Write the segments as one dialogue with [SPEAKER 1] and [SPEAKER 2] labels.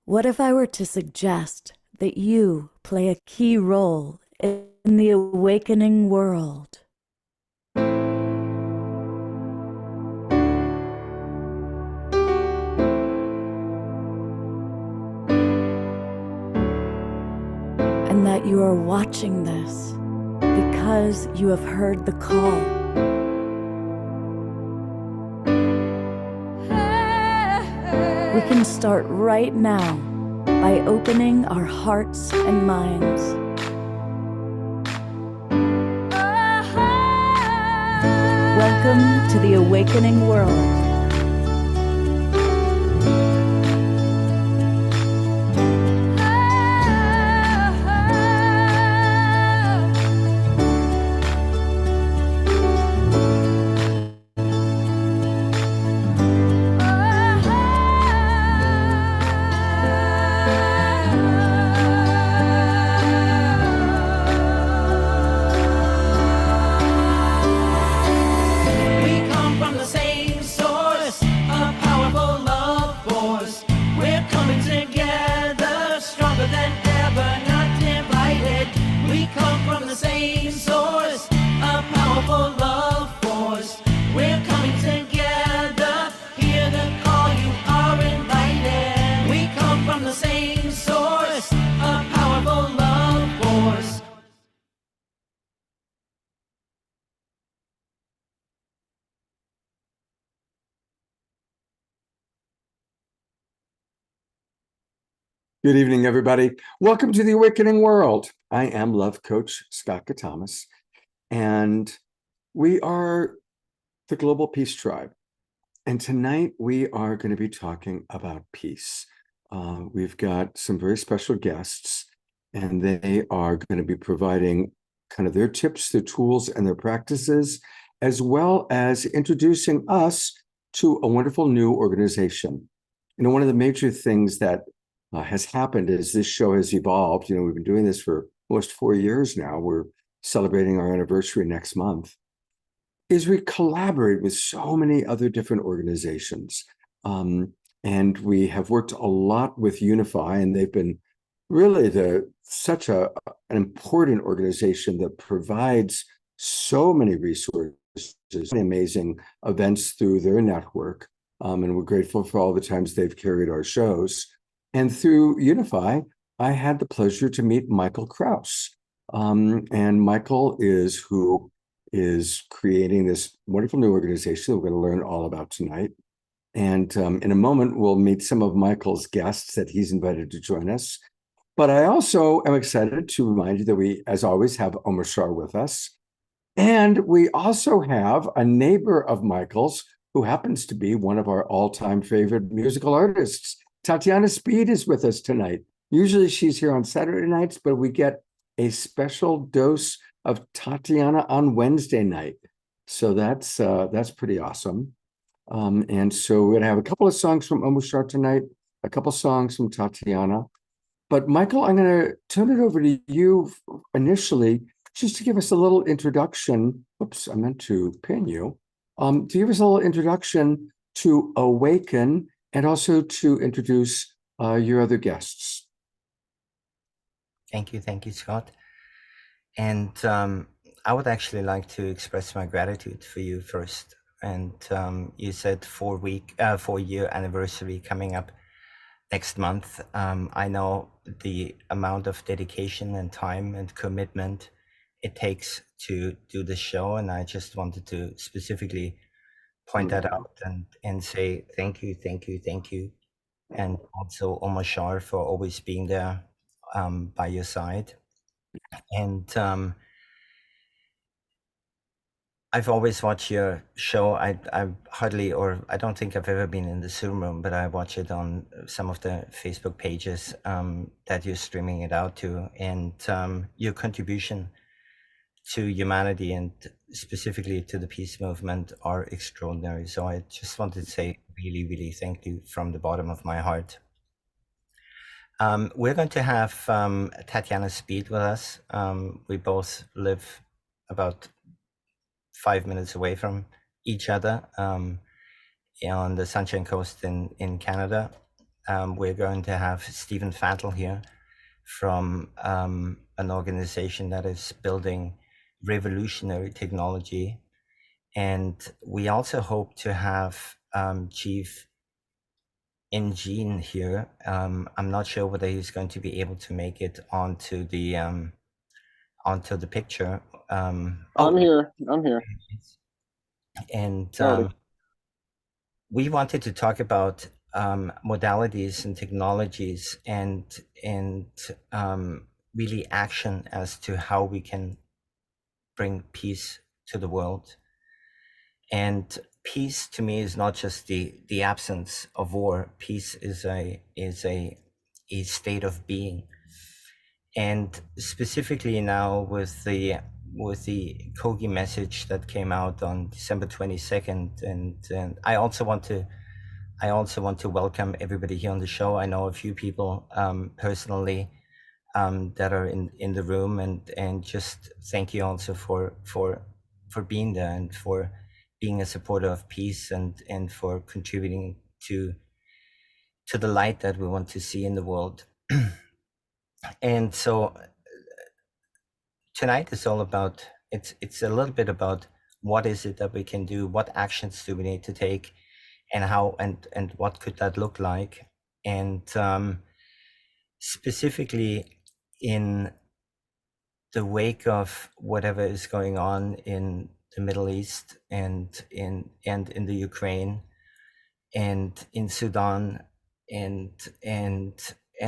[SPEAKER 1] What if I were to suggest that you play a key role in the awakening world? And that you are watching this because you have heard the call. We can start right now by opening our hearts and minds. Welcome to the awakening world.
[SPEAKER 2] Good evening, everybody. Welcome to the Awakening World. I am Love Coach Scott Thomas, and we are the Global Peace Tribe. And tonight we are going to be talking about peace. We've got some very special guests, and they are going to be providing kind of their tips, their tools, and their practices, as well as introducing us to a wonderful new organization. You know, one of the major things that has happened as this show has evolved. You know, we've been doing this for almost 4 years now. We're celebrating our anniversary next month. Is we collaborate with so many other different organizations. And we have worked a lot with Unify, and they've been really such an important organization that provides so many resources, amazing events through their network. And we're grateful for all the times they've carried our shows. And through Unify, I had the pleasure to meet Michael Kraus. And Michael is who is creating this wonderful new organization that we're going to learn all about tonight. And in a moment, we'll meet some of Michael's guests that he's invited to join us. But I also am excited to remind you that we, as always, have Omashar with us. And we also have a neighbor of Michael's who happens to be one of our all-time favorite musical artists. Tatiana Speed is with us tonight. Usually she's here on Saturday nights, but we get a special dose of Tatiana on Wednesday night. So that's pretty awesome. And so we're gonna have a couple of songs from Omashar tonight, a couple songs from Tatiana. But Michael, I'm gonna turn it over to you initially, just to give us a little introduction. Oops, I meant to pin you. To give us a little introduction to Awaken, and also to introduce your other guests.
[SPEAKER 3] Thank you, Scott. And I would actually like to express my gratitude for you first. And you said 4-year anniversary coming up next month. I know the amount of dedication and time and commitment it takes to do the show, and I just wanted to specifically point that out and say thank you, and also Omashar for always being there by your side. And I've always watched your show. I hardly, or I don't think I've ever been in the Zoom room, but I watch it on some of the Facebook pages that you're streaming it out to, and your contribution to humanity and specifically to the peace movement are extraordinary. So I just wanted to say really thank you from the bottom of my heart. We're going to have Tatiana Speed with us. We both live about 5 minutes away from each other on the Sunshine Coast in Canada. we're going to have Stephen Fattel here from an organization that is building revolutionary technology. And we also hope to have Chief Enjoin here. I'm not sure whether he's going to be able to make it onto the picture.
[SPEAKER 4] I'm here.
[SPEAKER 3] And
[SPEAKER 4] Howdy.
[SPEAKER 3] we wanted to talk about modalities and technologies and really action as to how we can bring peace to the world. And peace to me is not just the absence of war. Peace is a state of being. And specifically now with the Kogi message that came out on December 22nd, and I also want to welcome everybody here on the show. I know a few people personally that are in the room, and just thank you also for being there and for being a supporter of peace and for contributing to the light that we want to see in the world. And so tonight is all about, it's a little bit about what is it that we can do, what actions do we need to take, and how and what could that look like. And specifically in the wake of whatever is going on in the Middle East and in the Ukraine and in Sudan and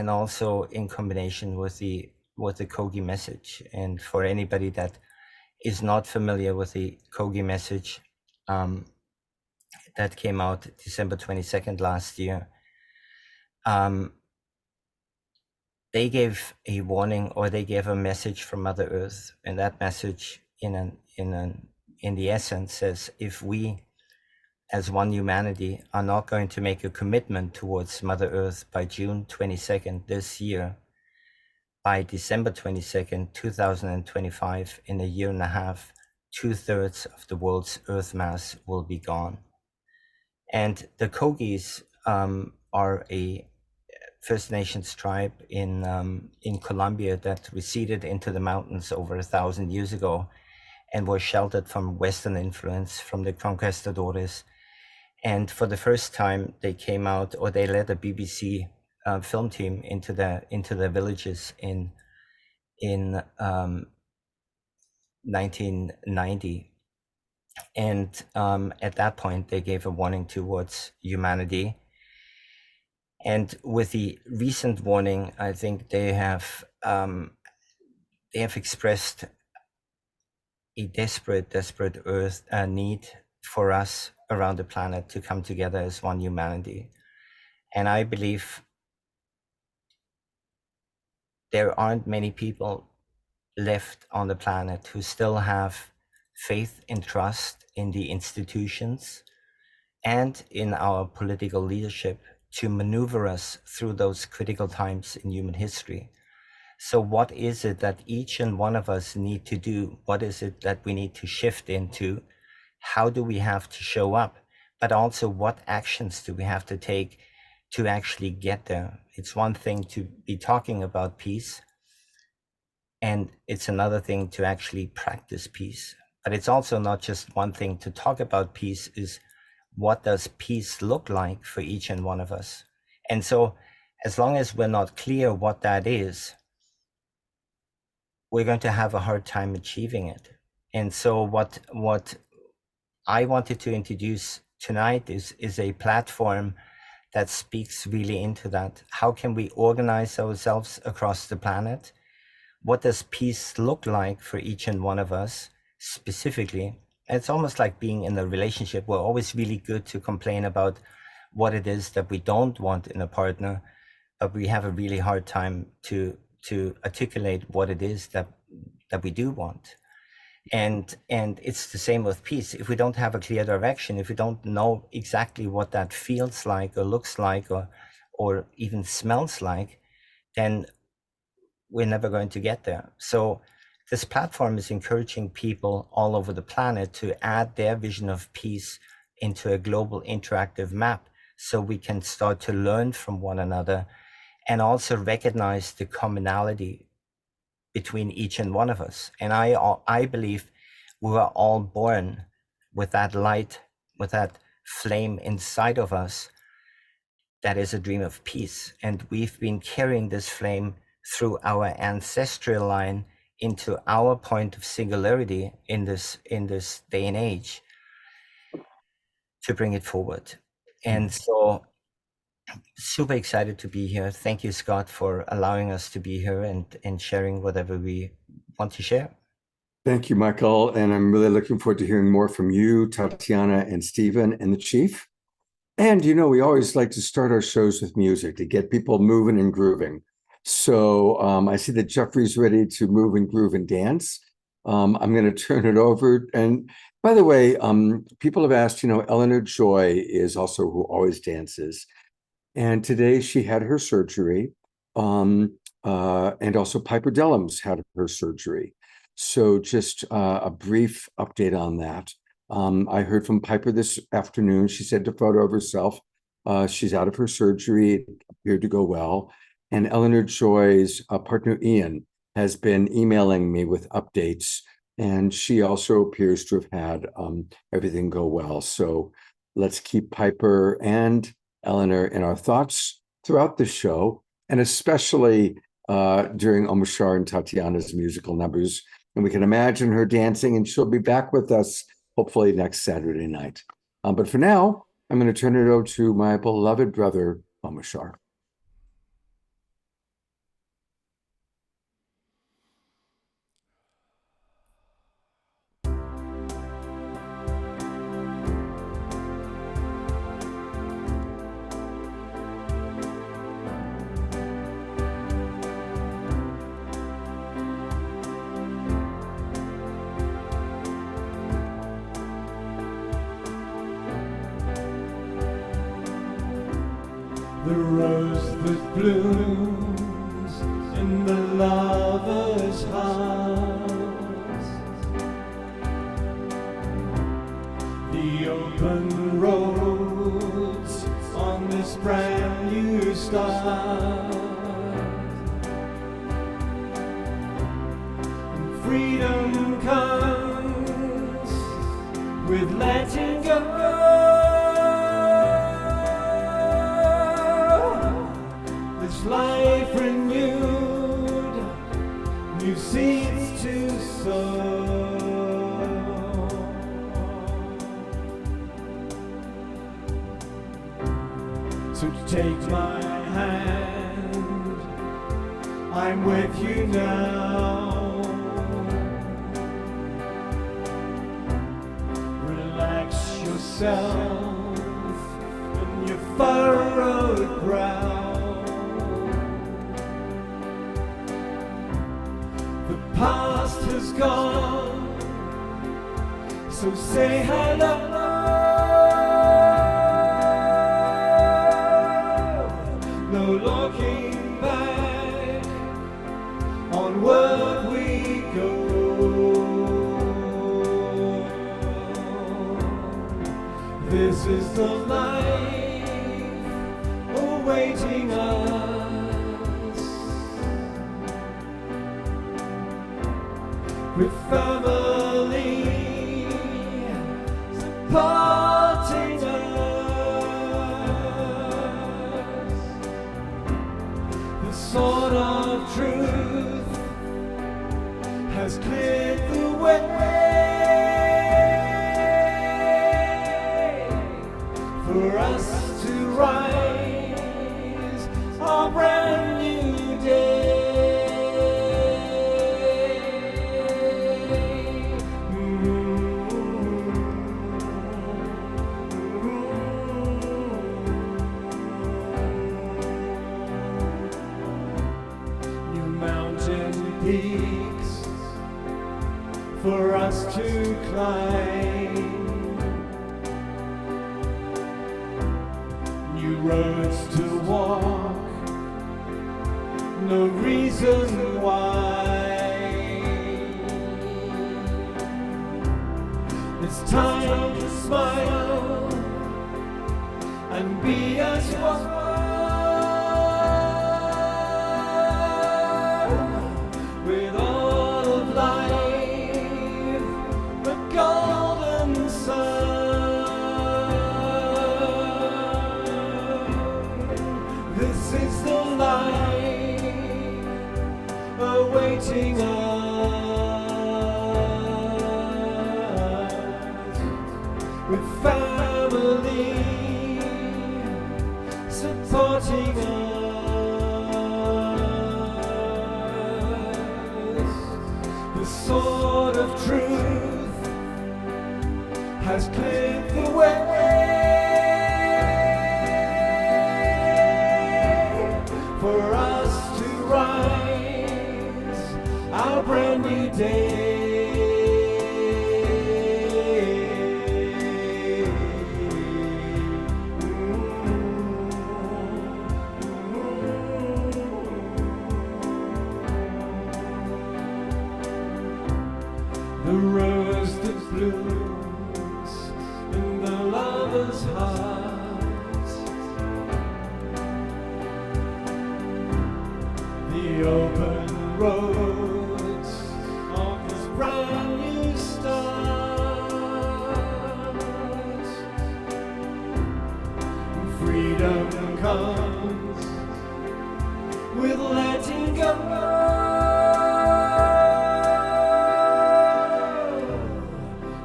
[SPEAKER 3] also in combination with the Kogi message. And for anybody that is not familiar with the Kogi message that came out December 22nd last year, they gave a warning, or they gave a message from Mother Earth, and that message in the essence says, if we as one humanity are not going to make a commitment towards Mother Earth by June 22nd this year, by December 22nd, 2025, in a year and a half, 2/3 of the world's Earth mass will be gone. And the Kogis are a First Nations tribe in Colombia that receded into the mountains over 1,000 years ago and were sheltered from Western influence from the conquistadores. And for the first time, they came out, or they led a BBC film team into the villages in 1990. And at that point, they gave a warning towards humanity. And with the recent warning, I think they have expressed a desperate need for us around the planet to come together as one humanity. And I believe there aren't many people left on the planet who still have faith and trust in the institutions and in our political leadership to maneuver us through those critical times in human history. So what is it that each and one of us need to do? What is it that we need to shift into? How do we have to show up? But also, what actions do we have to take to actually get there? It's one thing to be talking about peace, and it's another thing to actually practice peace. But it's also not just one thing to talk about peace, is what does peace look like for each and one of us? And so as long as we're not clear what that is, we're going to have a hard time achieving it. And so what I wanted to introduce tonight is a platform that speaks really into that. How can we organize ourselves across the planet? What does peace look like for each and one of us specifically? It's almost like being in a relationship. We're always really good to complain about what it is that we don't want in a partner, but we have a really hard time to articulate what it is that we do want. And it's the same with peace. If we don't have a clear direction, if we don't know exactly what that feels like or looks like or even smells like, then we're never going to get there. So this platform is encouraging people all over the planet to add their vision of peace into a global interactive map so we can start to learn from one another and also recognize the commonality between each and one of us. And I believe we were all born with that light, with that flame inside of us that is a dream of peace. And we've been carrying this flame through our ancestral line into our point of singularity in this day and age to bring it forward. And so super excited to be here. Thank you, Scott, for allowing us to be here and sharing whatever we want to share.
[SPEAKER 2] Thank you, Michael. And I'm really looking forward to hearing more from you, Tatiana and Stephen and the Chief. And, you know, we always like to start our shows with music to get people moving and grooving. So I see that Jeffrey's ready to move and groove and dance. I'm going to turn it over. And by the way, people have asked, you know, Eleanor Joy is also who always dances. And today she had her surgery. And also Piper Dellums had her surgery. So just a brief update on that. I heard from Piper this afternoon. She sent a photo of herself. She's out of her surgery. It appeared to go well. And Eleanor Joy's partner, Ian, has been emailing me with updates. And she also appears to have had everything go well. So let's keep Piper and Eleanor in our thoughts throughout the show, and especially during Omashar and Tatiana's musical numbers. And we can imagine her dancing, and she'll be back with us hopefully next Saturday night. But for now, I'm going to turn it over to my beloved brother, Omashar.
[SPEAKER 5] The rose that blooms in the lover's heart, the open roads on this brand new start, and freedom comes with letting go. Life renewed, new seeds to sow. So take my hand, I'm with you now. Relax yourself and your furrowed brow. Past has gone, so say hello. No looking back, onward we go. This is the life awaiting us. With family supporting us, the sword of truth has cleared the way for us to rise our brand new day. Peaks for us to climb, new roads to walk, no reason why. It's time to smile and be as one with all of life, the golden sun. This is the life awaiting us, with family supporting us. The sword of truth has cleared the way for us to rise our brand new day. The rose that blooms in the lover's heart, the open roads of this brand new start. Freedom comes with letting go.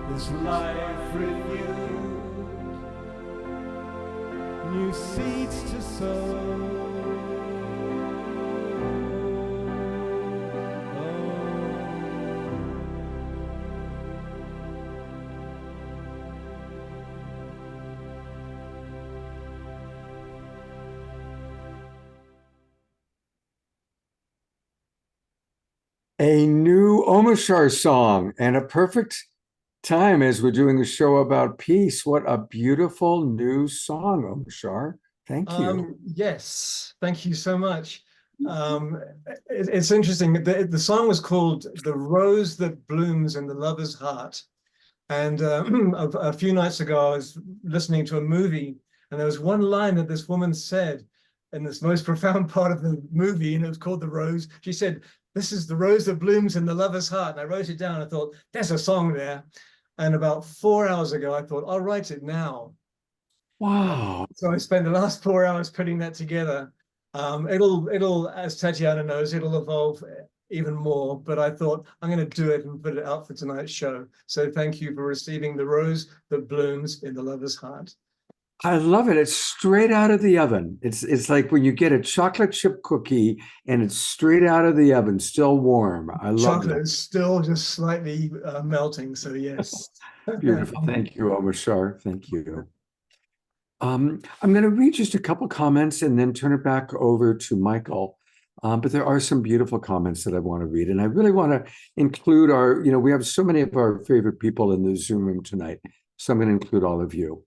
[SPEAKER 5] This life renewed, new seeds to sow.
[SPEAKER 2] A new Omashar song, and a perfect time as we're doing a show about peace. What a beautiful new song, Omashar. Thank you.
[SPEAKER 6] Yes, thank you so much. It's interesting. The song was called "The Rose That Blooms in the Lover's Heart," and a few nights ago I was listening to a movie, and there was one line that this woman said in this most profound part of the movie, and it was called "The Rose." She said, "This is the rose that blooms in the lover's heart," and I wrote it down. I thought, there's a song there. And about 4 hours ago, I thought, I'll write it now.
[SPEAKER 2] Wow.
[SPEAKER 6] So I spent the last 4 hours putting that together. It'll, as Tatiana knows, it'll evolve even more, but I thought I'm going to do it and put it out for tonight's show. So thank you for receiving the rose that blooms in the lover's heart.
[SPEAKER 2] I love it. It's straight out of the oven. It's like when you get a chocolate chip cookie and it's straight out of the oven, still warm. I love
[SPEAKER 6] Chocolate
[SPEAKER 2] it.
[SPEAKER 6] is still just slightly melting, so yes.
[SPEAKER 2] Beautiful. Thank you, Omashar. Thank you. I'm going to read just a couple comments and then turn it back over to Michael. But there are some beautiful comments that I want to read. And I really want to include we have so many of our favorite people in the Zoom room tonight. So I'm going to include all of you.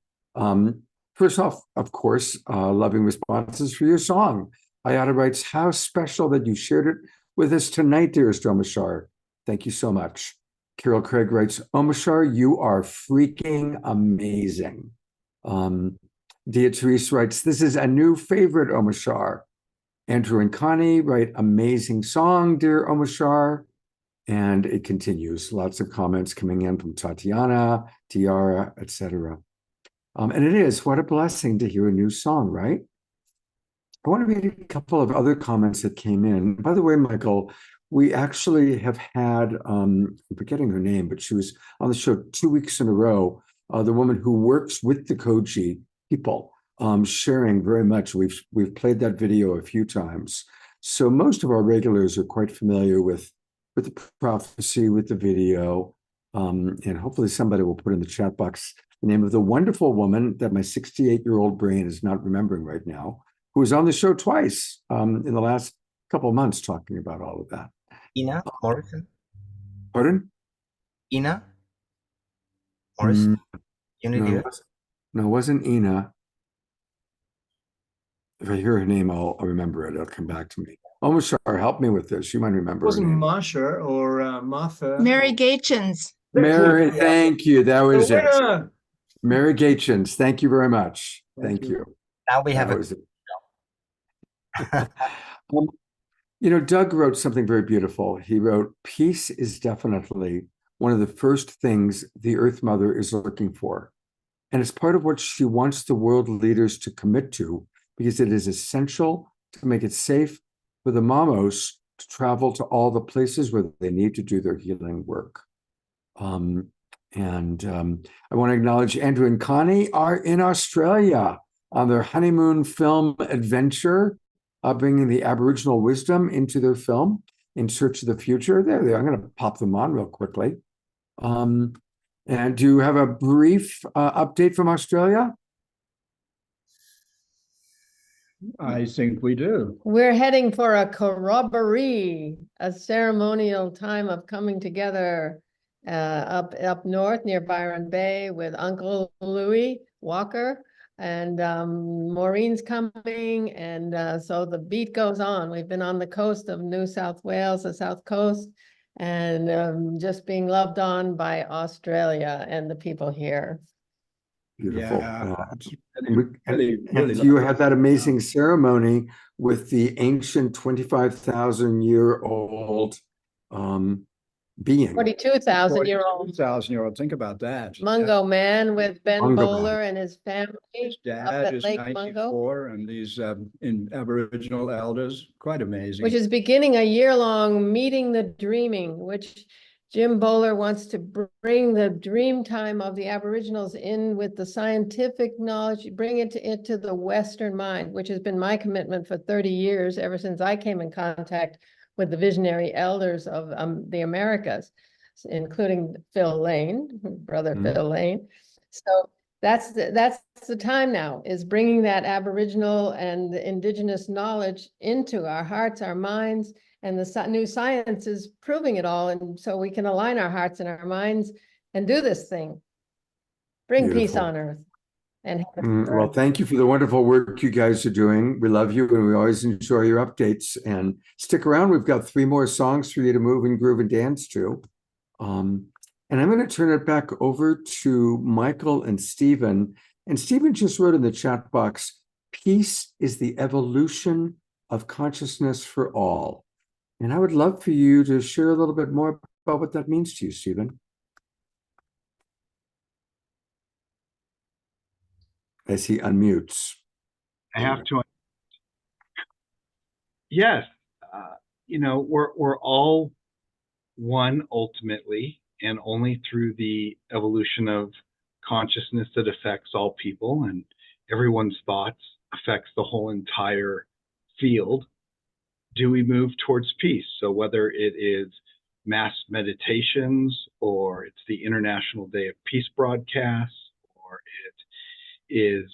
[SPEAKER 2] First off, of course, loving responses for your song. Ayada writes, "How special that you shared it with us tonight, dearest Omashar. Thank you so much." Carol Craig writes, "Omashar, you are freaking amazing." Dia Therese writes, "This is a new favorite, Omashar." Andrew and Connie write, "Amazing song, dear Omashar." And it continues. Lots of comments coming in from Tatiana, Tiara, etc. And it is, what a blessing to hear a new song, right? I want to read a couple of other comments that came in. By the way, Michael, we actually have had, I'm forgetting her name, but she was on the show 2 weeks in a row, the woman who works with the Koji people, sharing very much. We've played that video a few times. So most of our regulars are quite familiar with the prophecy, with the video, and hopefully somebody will put in the chat box the name of the wonderful woman that my 68-year-old brain is not remembering right now, who was on the show twice in the last couple of months talking about all of that.
[SPEAKER 3] Ina Morrison?
[SPEAKER 2] Pardon?
[SPEAKER 3] Ina Morrison?
[SPEAKER 2] No, it wasn't Ina. If I hear her name, I'll remember it. It'll come back to me. Omashar, help me with this. You might remember
[SPEAKER 6] It wasn't
[SPEAKER 2] her name.
[SPEAKER 6] Marsha or Martha.
[SPEAKER 7] Mary Gatchins.
[SPEAKER 2] Mary, thank you. That was
[SPEAKER 6] The
[SPEAKER 2] it.
[SPEAKER 6] winner!
[SPEAKER 2] Mary Gatchins. Thank you very much. Thank you.
[SPEAKER 3] Now we have
[SPEAKER 2] That
[SPEAKER 3] a
[SPEAKER 2] was it. Doug wrote something very beautiful. He wrote, "Peace is definitely one of the first things the Earth Mother is looking for. And it's part of what she wants the world leaders to commit to, because it is essential to make it safe for the mamos to travel to all the places where they need to do their healing work." I want to acknowledge Andrew and Connie are in Australia on their honeymoon film adventure, bringing the Aboriginal wisdom into their film In Search of the Future. There they are. I'm going to pop them on real quickly. And do you have a brief update from Australia?
[SPEAKER 7] I think we do.
[SPEAKER 8] We're heading for a corroboree, a ceremonial time of coming together up north near Byron Bay with Uncle Louis Walker, and Maureen's coming, and so the beat goes on. We've been on the coast of New South Wales, the south coast, and just being loved on by Australia and the people here.
[SPEAKER 2] Beautiful.
[SPEAKER 7] Yeah,
[SPEAKER 2] And you had that amazing ceremony with the ancient 25,000-year-old being.
[SPEAKER 8] 42,000-year-old
[SPEAKER 7] 2,000-year-old. Think about that.
[SPEAKER 8] Mungo Man with Ben
[SPEAKER 2] Mungo Man.
[SPEAKER 8] Bowler and his family
[SPEAKER 7] His
[SPEAKER 8] up
[SPEAKER 7] dad
[SPEAKER 8] at
[SPEAKER 7] is
[SPEAKER 8] Lake Mungo,
[SPEAKER 7] 94, and these in Aboriginal elders. Quite amazing.
[SPEAKER 8] which is beginning a year-long meeting the dreaming, which Jim Bowler wants to bring the dream time of the Aboriginals in with the scientific knowledge, bring it into the Western mind, which has been my commitment for 30 years, ever since I came in contact with the visionary elders of the Americas, including Phil Lane, brother Phil Lane. So that's the time now, is bringing that Aboriginal and indigenous knowledge into our hearts, our minds, and the new science is proving it all. And so we can align our hearts and our minds and do this thing. Bring peace
[SPEAKER 2] Beautiful.
[SPEAKER 8] on earth. And
[SPEAKER 2] Well, thank you for the wonderful work you guys are doing. We love you, and we always enjoy your updates. And stick around. We've got 3 more songs for you to move and groove and dance to. And I'm going to turn it back over to Michael and Stephen. And Stephen just wrote in the chat box, "Peace is the evolution of consciousness for all." And I would love for you to share a little bit more about what that means to you, Stephen. As he unmutes.
[SPEAKER 9] I have to. Yes, we're all one ultimately, and only through the evolution of consciousness that affects all people, and everyone's thoughts affects the whole entire field. Do we move towards peace? So whether it is mass meditations, or it's the International Day of Peace broadcasts, or it is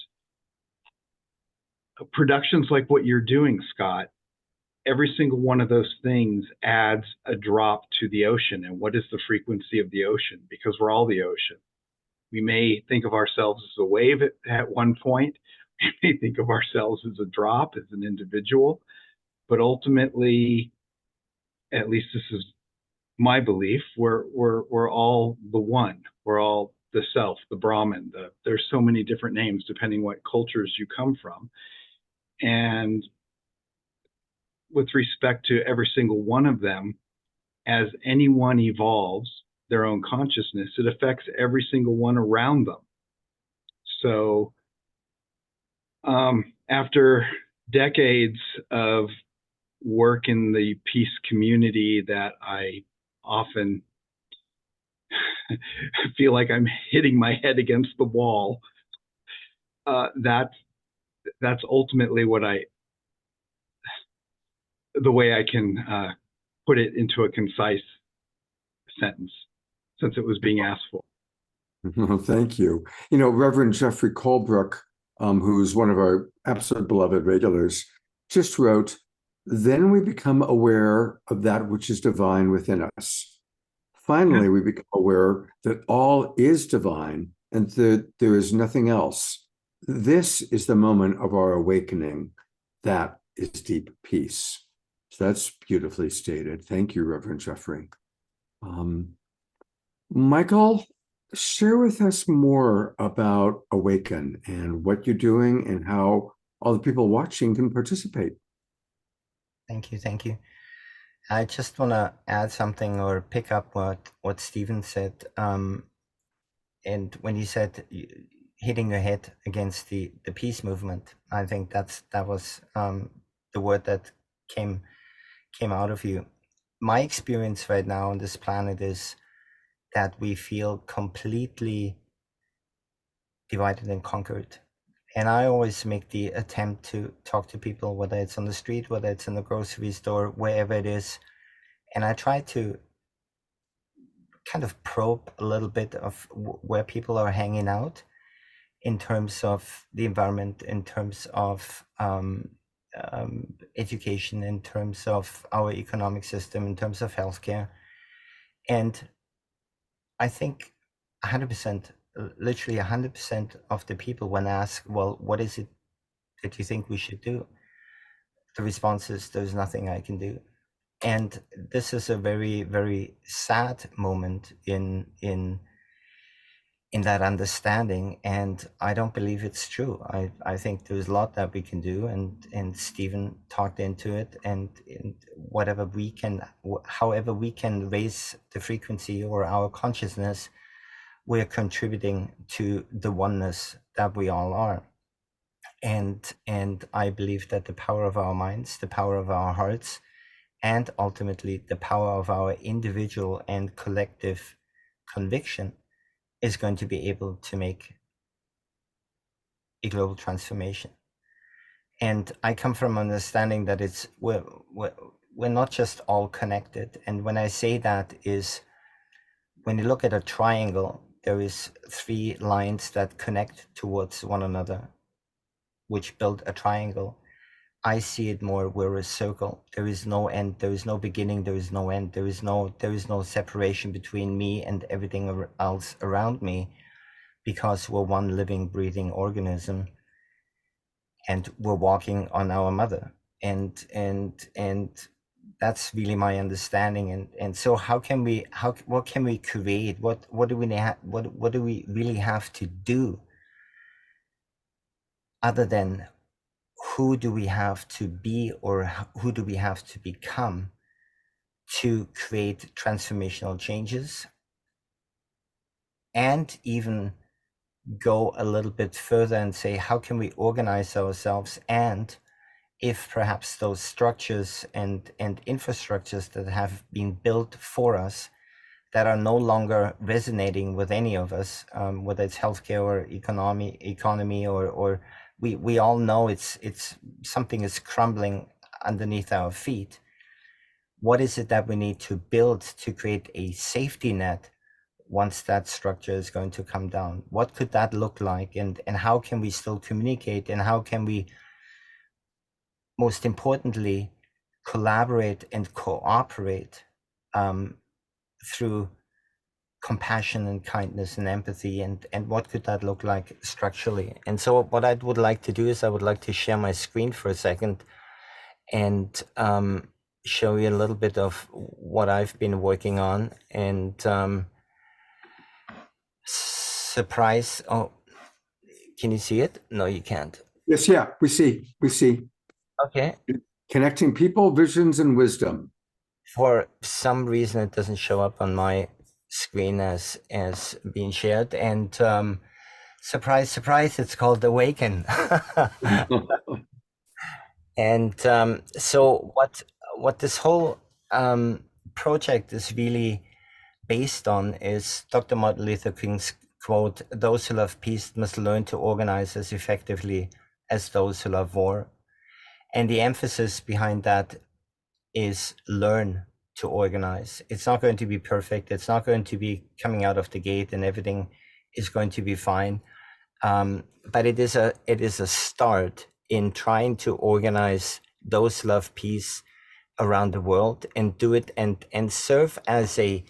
[SPEAKER 9] productions like what you're doing, Scott, every single one of those things adds a drop to the ocean. And what is the frequency of the ocean? Because we're all the ocean. We may think of ourselves as a wave at one point. We may think of ourselves as a drop, as an individual. But ultimately, at least this is my belief, we're all the one. We're all the self, the Brahman. There's so many different names depending what cultures you come from. And with respect to every single one of them, as anyone evolves their own consciousness, it affects every single one around them. So after decades of work in the peace community that I often feel like I'm hitting my head against the wall, that's ultimately what the way I can put it into a concise sentence, since it was being asked for.
[SPEAKER 2] Well, thank you. Reverend Jeffrey Colebrook, who's one of our absolute beloved regulars, just wrote, "Then we become aware of that which is divine within us. Finally, we become aware that all is divine and that there is nothing else. This is the moment of our awakening. That is deep peace." So that's beautifully stated. Thank you, Reverend Jeffrey. Michael, share with us more about Awaken and what you're doing and how all the people watching can participate.
[SPEAKER 3] Thank you, thank you. I just want to add something or pick up what Stephen said. And when he said hitting your head against the peace movement, I think that was the word that came out of you. My experience right now on this planet is that we feel completely divided and conquered. And I always make the attempt to talk to people, whether it's on the street, whether it's in the grocery store, wherever it is. And I try to kind of probe a little bit of where people are hanging out in terms of the environment, in terms of education, in terms of our economic system, in terms of healthcare. And I think 100%, literally 100% of the people, when asked, well, what is it that you think we should do? The response is, there's nothing I can do. And this is a very, very sad moment in that understanding. And I don't believe it's true. I think there's a lot that we can do, and Stephen talked into it, and whatever we can, however we can raise the frequency or our consciousness, we're contributing to the oneness that we all are. And I believe that the power of our minds, the power of our hearts, and ultimately the power of our individual and collective conviction is going to be able to make a global transformation. And I come from understanding that we're not just all connected. And when I say that is, when you look at a triangle, there is 3 lines that connect towards one another, which build a triangle. I see it more, we're a circle. There is no end, there is no beginning, there is no end, there is no separation between me and everything else around me, because we're one living, breathing organism, and we're walking on our mother. And that's really my understanding. And so what can we create? What do we really have to do, other than who do we have to be, or who do we have to become to create transformational changes, and even go a little bit further and say, how can we organize ourselves? And if perhaps those structures and infrastructures that have been built for us that are no longer resonating with any of us, whether it's healthcare or economy, or we all know it's something is crumbling underneath our feet. What is it that we need to build to create a safety net once that structure is going to come down? What could that look like? And how can we still communicate? And how can we, most importantly, collaborate and cooperate through compassion and kindness and empathy, and what could that look like structurally? And so what I would like to do is I would like to share my screen for a second and show you a little bit of what I've been working on. And surprise, oh, can you see it? No, you can't.
[SPEAKER 2] Yes, yeah, we see.
[SPEAKER 3] Okay.
[SPEAKER 2] Connecting people, visions, and wisdom.
[SPEAKER 3] For some reason, it doesn't show up on my screen as being shared. And surprise, surprise, it's called Awaken. And so what this whole project is really based on is Dr. Martin Luther King's quote, "Those who love peace must learn to organize as effectively as those who love war." And the emphasis behind that is learn to organize. It's not going to be perfect. It's not going to be coming out of the gate and everything is going to be fine. But it is a start in trying to organize those who love peace around the world, and do it and serve as a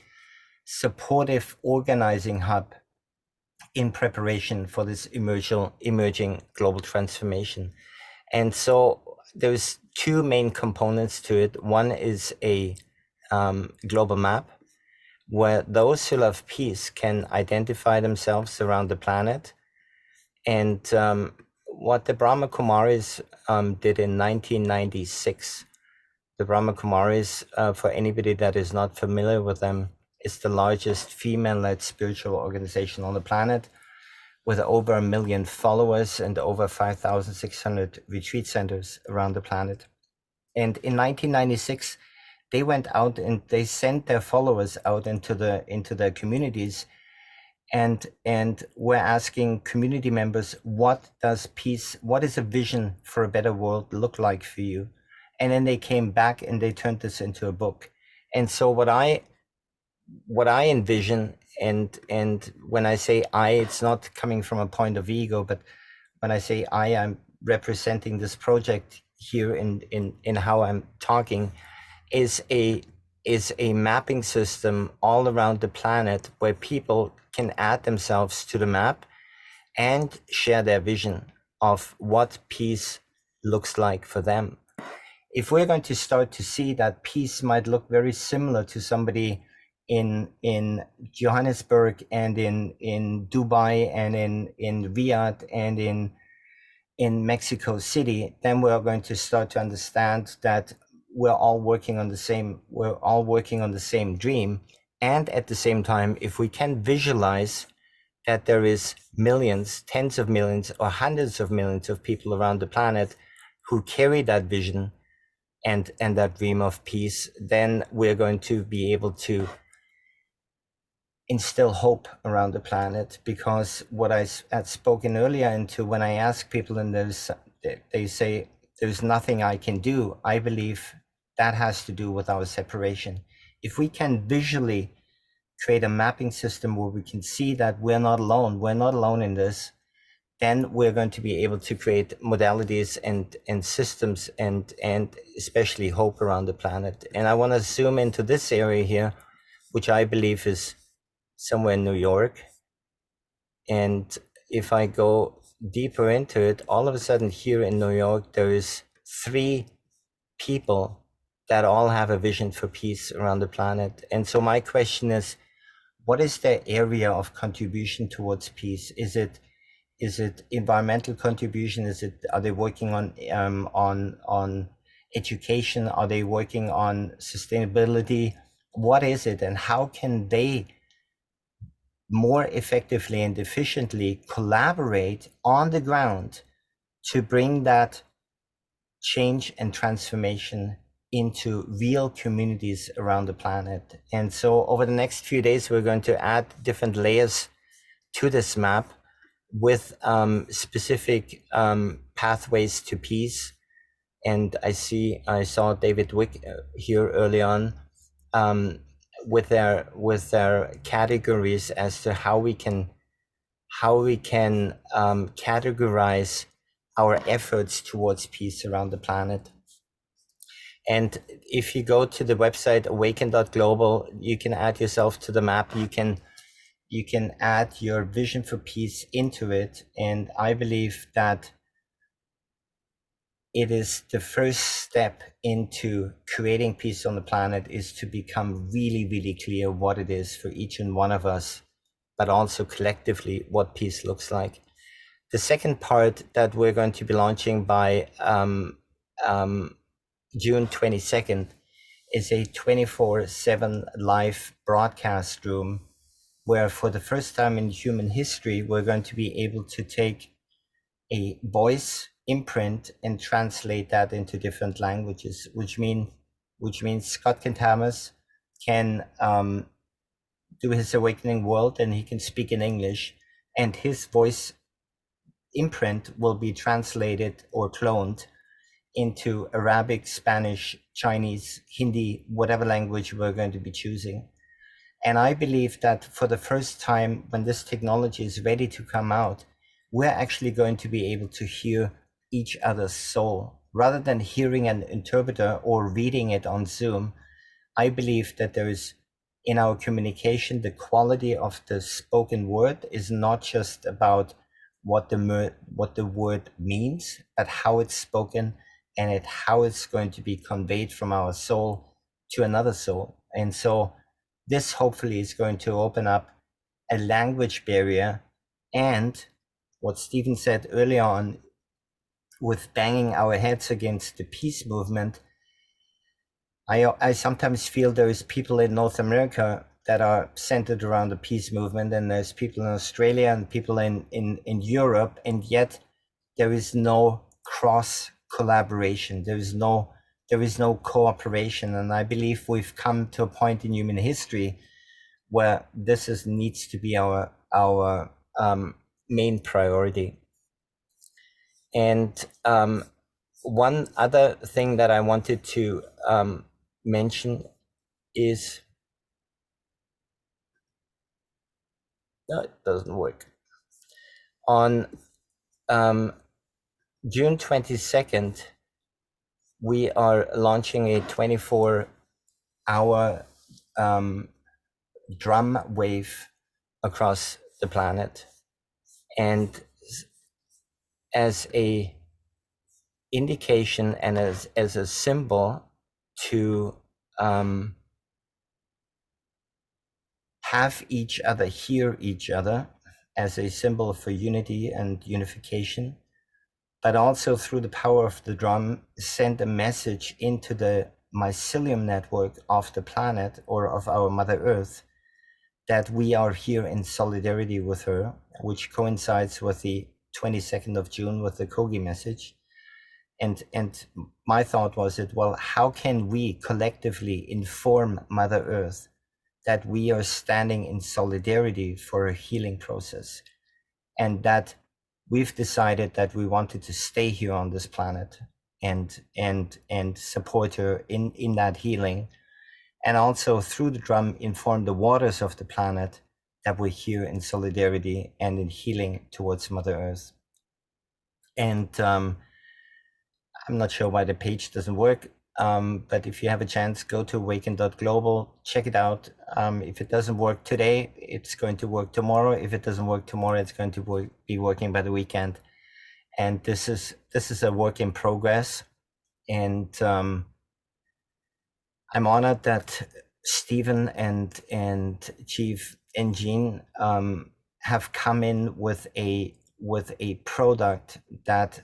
[SPEAKER 3] supportive organizing hub in preparation for this emerging global transformation. And so there's 2 main components to it. One is a global map, where those who love peace can identify themselves around the planet. And what the Brahma Kumaris did in 1996, the Brahma Kumaris, for anybody that is not familiar with them, is the largest female-led spiritual organization on the planet, with over 1 million followers and over 5,600 retreat centers around the planet. And in 1996, they went out and they sent their followers out into their communities, and were asking community members, what does peace, what is a vision for a better world look like for you? And then they came back and they turned this into a book. And so what I envision, and when I say I, it's not coming from a point of ego, but when I say I'm representing this project here in how I'm talking, is a mapping system all around the planet where people can add themselves to the map and share their vision of what peace looks like for them. If we're going to start to see that peace might look very similar to somebody in Johannesburg and in Dubai and in Riyadh and in Mexico City, then we're going to start to understand that we're all working on the same dream. And at the same time, if we can visualize that there is millions, tens of millions, or hundreds of millions of people around the planet who carry that vision and that dream of peace, then we're going to be able to instill hope around the planet. Because what I had spoken earlier into, when I ask people and they say, there's nothing I can do, I believe that has to do with our separation. If we can visually create a mapping system where we can see that we're not alone in this, then we're going to be able to create modalities and systems and especially hope around the planet. And I want to zoom into this area here, which I believe is somewhere in New York. And if I go deeper into it, all of a sudden here in New York, there is 3 people that all have a vision for peace around the planet. And so my question is, what is their area of contribution towards peace? Is it environmental contribution? Are they working on education? Are they working on sustainability? What is it, and how can they more effectively and efficiently collaborate on the ground to bring that change and transformation into real communities around the planet? And so over the next few days, we're going to add different layers to this map with specific pathways to peace. And I saw David Wick here early on with their categories as to how we can categorize our efforts towards peace around the planet. And if you go to the website awaken.global, you can add yourself to the map. You can add your vision for peace into it. And I believe that it is the first step into creating peace on the planet, is to become really, really clear what it is for each and one of us, but also collectively what peace looks like. The second part that we're going to be launching by June 22nd is a 24/7 live broadcast room, where for the first time in human history, we're going to be able to take a voice imprint and translate that into different languages, which means Scott Kentamas can do his Awakening World, and he can speak in English, and his voice imprint will be translated or cloned into Arabic, Spanish, Chinese, Hindi, whatever language we're going to be choosing. And I believe that for the first time, when this technology is ready to come out, we're actually going to be able to hear each other's soul. Rather than hearing an interpreter or reading it on Zoom, I believe that there is, in our communication, the quality of the spoken word is not just about what the word means, but how it's spoken and how it's going to be conveyed from our soul to another soul. And so this hopefully is going to open up a language barrier, and what Stephen said early on with banging our heads against the peace movement, I sometimes feel there is people in North America that are centered around the peace movement, and there's people in Australia and people in Europe, and yet there is no cross collaboration. There is no cooperation. And I believe we've come to a point in human history where this needs to be our main priority. And one other thing that I wanted to mention is, no, it doesn't work. On June 22nd, we are launching a 24-hour drum wave across the planet, and as a indication and as a symbol to have each other hear each other, as a symbol for unity and unification, but also through the power of the drum send a message into the mycelium network of the planet, or of our Mother Earth, that we are here in solidarity with her, which coincides with the 22nd of June with the Kogi message. And my thought was well, how can we collectively inform Mother Earth that we are standing in solidarity for a healing process, and that we've decided that we wanted to stay here on this planet and support her in that healing, and also through the drum inform the waters of the planet that we're here in solidarity and in healing towards Mother Earth. And I'm not sure why the page doesn't work, but if you have a chance, go to awaken.global, check it out. If it doesn't work today, it's going to work tomorrow. If it doesn't work tomorrow, it's going to be working by the weekend. And this is a work in progress. And I'm honored that Stephen and Chief Enjoin have come in with a product that,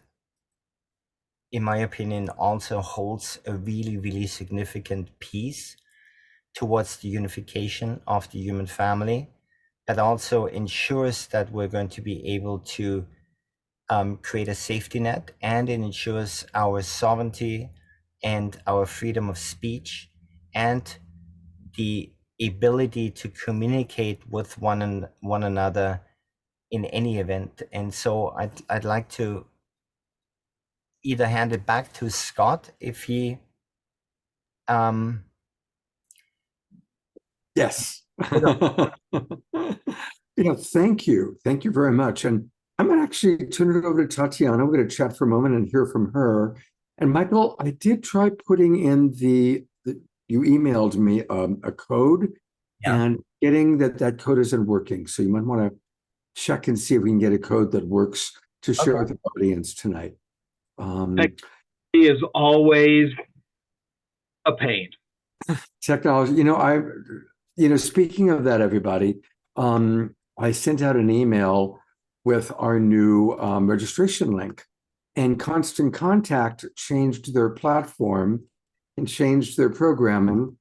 [SPEAKER 3] in my opinion, also holds a really, really significant piece towards the unification of the human family, but also ensures that we're going to be able to create a safety net, and it ensures our sovereignty and our freedom of speech and the ability to communicate with one another in any event. And so I'd like to either hand it back to Scott if he
[SPEAKER 2] Yes. Thank you very much. And I'm going to actually turn it over to Tatiana. We're going to chat for a moment and hear from her. And Michael, I did try putting in you emailed me a code, and getting that code isn't working. So you might want to check and see if we can get a code that works to share with the audience tonight.
[SPEAKER 9] Technology is always a pain.
[SPEAKER 2] Technology, speaking of that, everybody, I sent out an email with our new registration link, and Constant Contact changed their platform and changed their programming,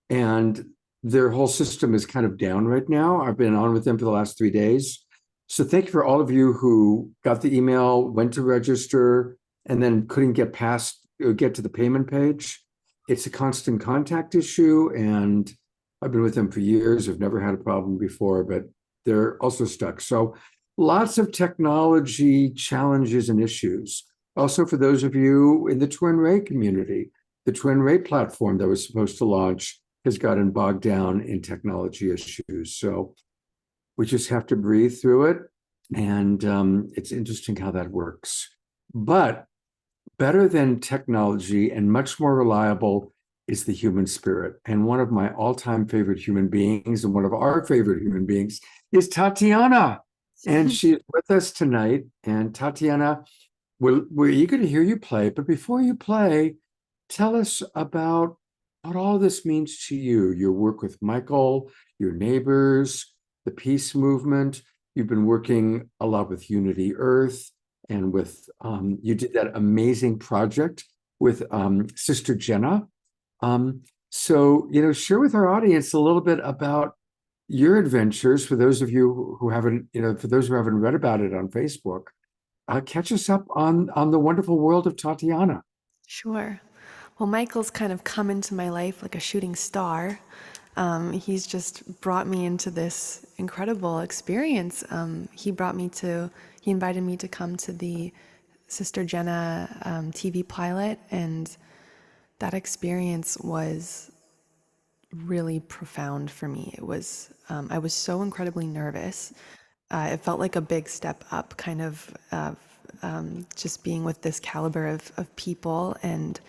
[SPEAKER 2] and their whole system is kind of down right now. I've been on with them for the last 3 days. So thank you for all of you who got the email, went to register, and then couldn't get to the payment page. It's a Constant Contact issue, and I've been with them for years. I've never had a problem before, but they're also stuck. So lots of technology challenges and issues. Also, for those of you in the Twin Ray community, the Twin Ray platform that was supposed to launch has gotten bogged down in technology issues. So we just have to breathe through it. And it's interesting how that works. But better than technology and much more reliable is the human spirit. And one of my all-time favorite human beings, and one of our favorite human beings, is Tatiana. And she's with us tonight. And Tatiana, we're eager to hear you play. But before you play, tell us about what all this means to you, your work with Michael, your neighbors, the peace movement. You've been working a lot with Unity Earth and with, you did that amazing project with Sister Jenna. So, share with our audience a little bit about your adventures for those of you who haven't, for those who haven't read about it on Facebook. Catch us up on the wonderful world of Tatiana.
[SPEAKER 10] Sure. Well, Michael's kind of come into my life like a shooting star. He's just brought me into this incredible experience. He invited me to come to the Sister Jenna TV pilot, and that experience was really profound for me. It was, I was so incredibly nervous. It felt like a big step up, kind of just being with this caliber of people. And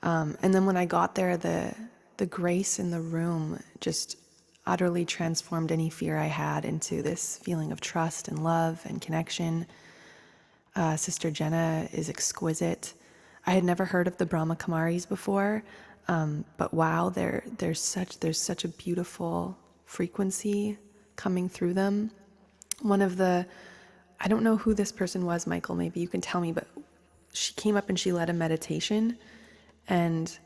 [SPEAKER 10] then when I got there, the grace in the room just utterly transformed any fear I had into this feeling of trust and love and connection. Sister Jenna is exquisite. I had never heard of the Brahma Kumaris before, but wow, there's such a beautiful frequency coming through them. I don't know who this person was, Michael, maybe you can tell me, but she came up and she led a meditation, and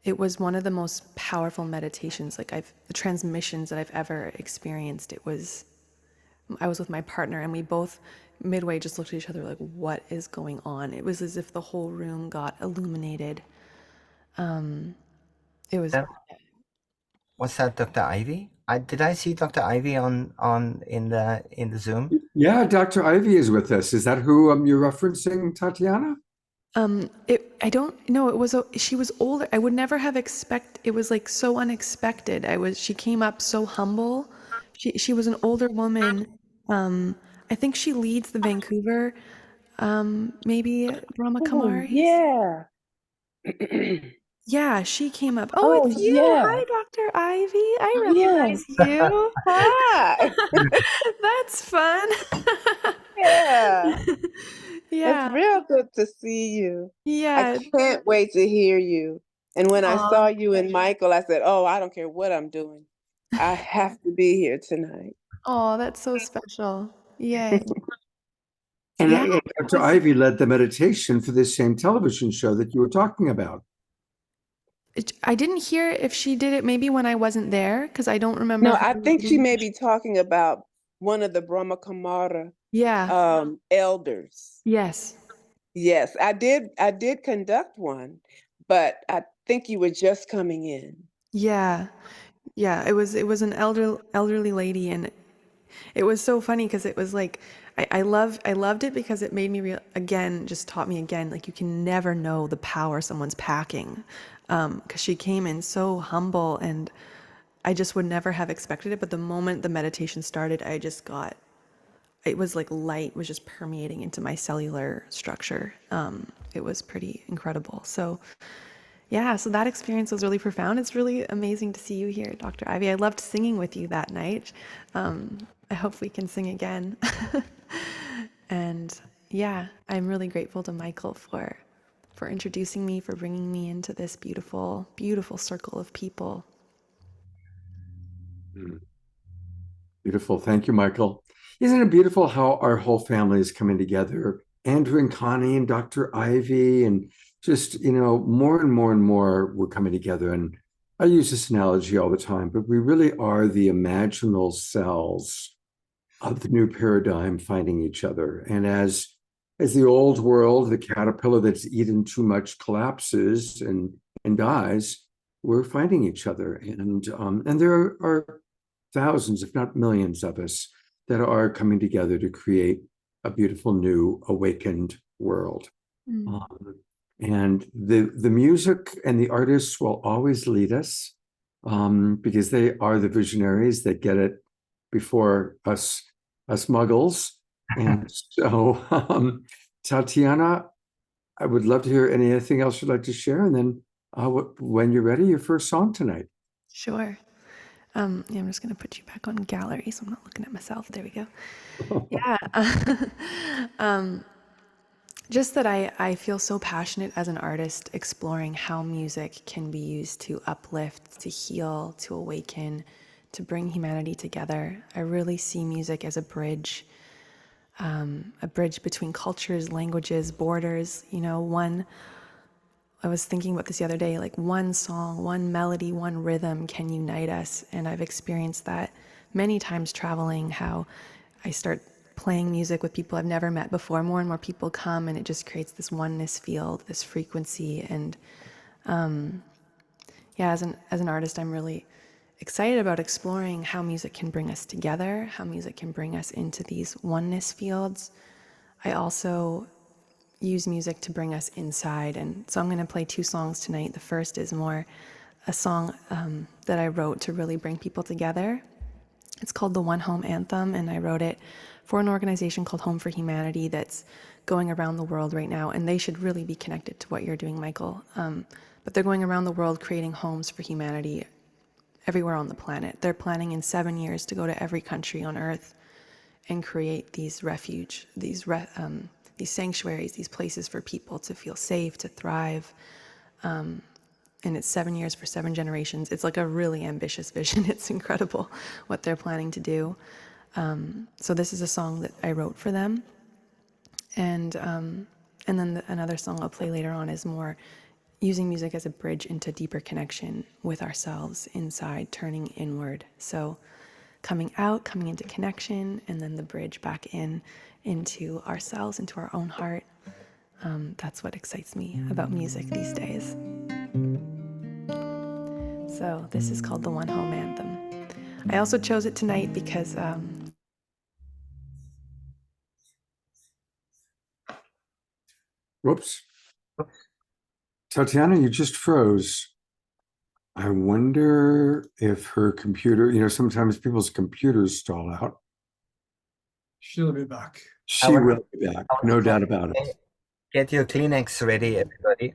[SPEAKER 10] it was one of the most powerful meditations, the transmissions that I've ever experienced. I was with my partner, and we both midway just looked at each other like, what is going on? It was as if the whole room got illuminated. It was.
[SPEAKER 3] Was that Dr. Ivy? Did I see Dr. Ivy in the Zoom?
[SPEAKER 2] Yeah, Dr. Ivy is with us. Is that who you're referencing, Tatiana?
[SPEAKER 10] I don't know. She was older. I would never have it was like so unexpected. She came up so humble. She was an older woman. I think she leads the Vancouver, maybe Brahma Kumaris.
[SPEAKER 11] Yeah.
[SPEAKER 10] Yeah, she came up. Oh, it's you.
[SPEAKER 11] Yeah.
[SPEAKER 10] Hi, Dr. Ivy. I
[SPEAKER 11] Yes.
[SPEAKER 10] recognize you.
[SPEAKER 11] Hi.
[SPEAKER 10] That's fun.
[SPEAKER 11] Yeah.
[SPEAKER 10] Yeah.
[SPEAKER 11] It's real good to see you.
[SPEAKER 10] Yeah.
[SPEAKER 11] I can't wait to hear you. And when I saw you and Michael, I said, oh, I don't care what I'm doing. I have to be here tonight.
[SPEAKER 10] Oh, that's so special. Yay.
[SPEAKER 2] And
[SPEAKER 10] Yeah,
[SPEAKER 2] Dr. Ivy led the meditation for this same television show that you were talking about.
[SPEAKER 10] I didn't hear if she did it maybe when I wasn't there, because I don't remember.
[SPEAKER 11] No, I think she may be talking about one of the Brahma Kumara elders.
[SPEAKER 10] Yes.
[SPEAKER 11] Yes, I did conduct one, but I think you were just coming in.
[SPEAKER 10] Yeah. It was an elderly lady, and it was so funny because it was like I loved it because it made me just taught me again, like you can never know the power someone's packing, because she came in so humble, and I just would never have expected it. But the moment the meditation started, it was like light was just permeating into my cellular structure. It was pretty incredible. So yeah, so that experience was really profound. It's really amazing to see you here, Dr. Ivy. I loved singing with you that night. I hope we can sing again. And yeah, I'm really grateful to Michael for introducing me, for bringing me into this beautiful, beautiful circle of people.
[SPEAKER 2] Beautiful. Thank you, Michael. Isn't it beautiful how our whole family is coming together? Andrew and Connie and Dr. Ivy, and just, more and more and more we're coming together. And I use this analogy all the time, but we really are the imaginal cells of the new paradigm finding each other. And as the old world, the caterpillar that's eaten too much collapses and dies, we're finding each other. And there are thousands, if not millions of us that are coming together to create a beautiful new awakened world. And the music and the artists will always lead us, because they are the visionaries that get it before us muggles. And so, Tatiana, I would love to hear anything else you'd like to share. And then when you're ready, your first song tonight.
[SPEAKER 10] Sure. I'm just going to put you back on gallery so I'm not looking at myself. There we go. Yeah. Just that I feel so passionate as an artist exploring how music can be used to uplift, to heal, to awaken, to bring humanity together. I really see music as a bridge between cultures, languages, borders. You know, I was thinking about this the other day, like one song, one melody, one rhythm can unite us. And I've experienced that many times traveling, how I start playing music with people I've never met before. More and more people come, and it just creates this oneness field, this frequency. And yeah, as an artist, I'm really excited about exploring how music can bring us together, how music can bring us into these oneness fields. I also use music to bring us inside, and so I'm going to play 2 songs tonight. The first is more a song that I wrote to really bring people together. It's called the One Home Anthem, and I wrote it for an organization called Home for Humanity that's going around the world right now, and they should really be connected to what you're doing, Michael. But they're going around the world creating homes for humanity everywhere on the planet. They're planning in 7 years to go to every country on Earth and create these refuge, these sanctuaries, these places for people to feel safe, to thrive. And it's 7 years for 7 generations. It's like a really ambitious vision. It's incredible what they're planning to do. So this is a song that I wrote for them. And then another song I'll play later on is more using music as a bridge into deeper connection with ourselves inside, turning inward. So coming out, coming into connection, and then the bridge back into ourselves, into our own heart. That's what excites me about music these days. So this is called the One Home Anthem. I also chose it tonight because
[SPEAKER 2] Whoops. Tatiana, you just froze. I wonder if her computer, sometimes people's computers stall out.
[SPEAKER 6] She'll be back.
[SPEAKER 2] She will be back, no doubt about it.
[SPEAKER 3] Get your Kleenex ready, everybody.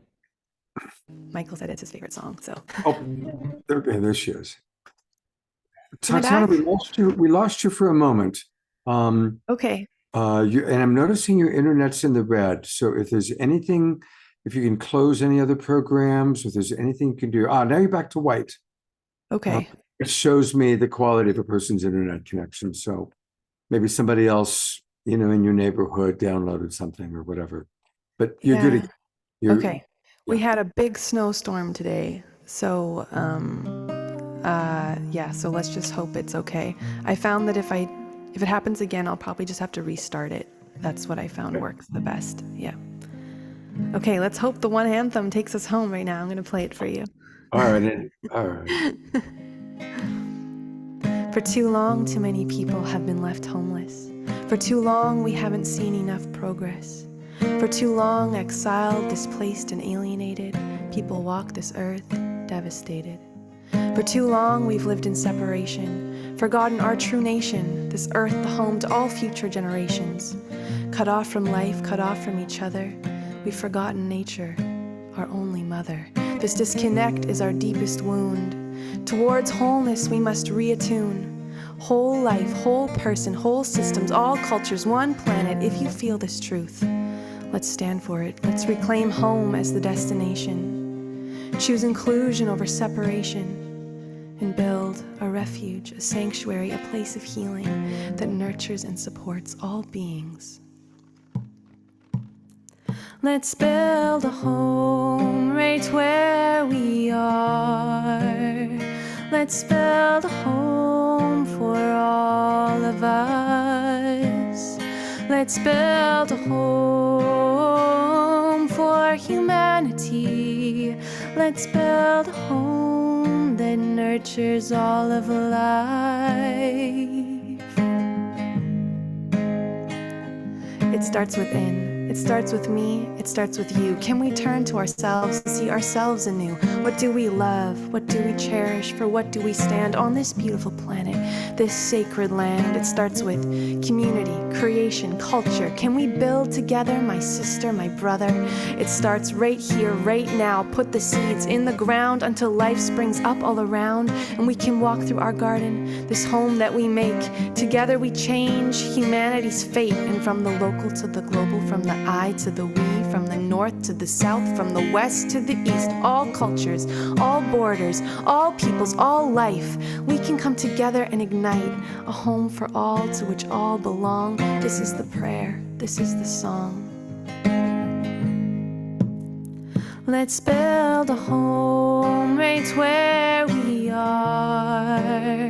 [SPEAKER 10] Michael said it's his favorite song, so.
[SPEAKER 2] Oh, there she is.
[SPEAKER 10] Am I
[SPEAKER 2] Tatiana,
[SPEAKER 10] back?
[SPEAKER 2] we lost you for a moment.
[SPEAKER 10] Okay.
[SPEAKER 2] And I'm noticing your internet's in the red. So if there's anything, if you can close any other programs, if there's anything you can do. Now you're back to white.
[SPEAKER 10] Okay.
[SPEAKER 2] It shows me the quality of a person's internet connection. So maybe somebody else, in your neighborhood downloaded something or whatever. But you're good again.
[SPEAKER 10] Okay.
[SPEAKER 2] Yeah.
[SPEAKER 10] We had a big snowstorm today. So, so let's just hope it's okay. I found that if it happens again, I'll probably just have to restart it. That's what I found works the best. Yeah. Okay, let's hope the One Anthem takes us home right now. I'm going to play it for you.
[SPEAKER 2] All right.
[SPEAKER 10] For too long, too many people have been left homeless. For too long, we haven't seen enough progress. For too long, exiled, displaced, and alienated, people walk this earth devastated. For too long, we've lived in separation, forgotten our true nation, this earth the home to all future generations. Cut off from life, cut off from each other, we've forgotten nature, our only mother. This disconnect is our deepest wound. Towards wholeness, we must reattune. Whole life, whole person, whole systems, all cultures, one planet. If you feel this truth, let's stand for it. Let's reclaim home as the destination. Choose inclusion over separation. And build a refuge, a sanctuary, a place of healing that nurtures and supports all beings. Let's build a home right where we are. Let's build a home for all of us. Let's build a home for humanity. Let's build a home that nurtures all of life. It starts within. It starts with me, it starts with you. Can we turn to ourselves and see ourselves anew? What do we love? What do we cherish? For what do we stand on this beautiful planet, this sacred land? It starts with community, creation, culture. Can we build together, my sister, my brother? It starts right here, right now. Put the seeds in the ground until life springs up all around, and we can walk through our garden, this home that we make. Together we change humanity's fate, and from the local to the global, from the I to the we, from the north to the south, from the west to the east, all cultures, all borders, all peoples, all life. We can come together and ignite a home for all to which all belong. This is the prayer, this is the song. Let's build a home right where we are.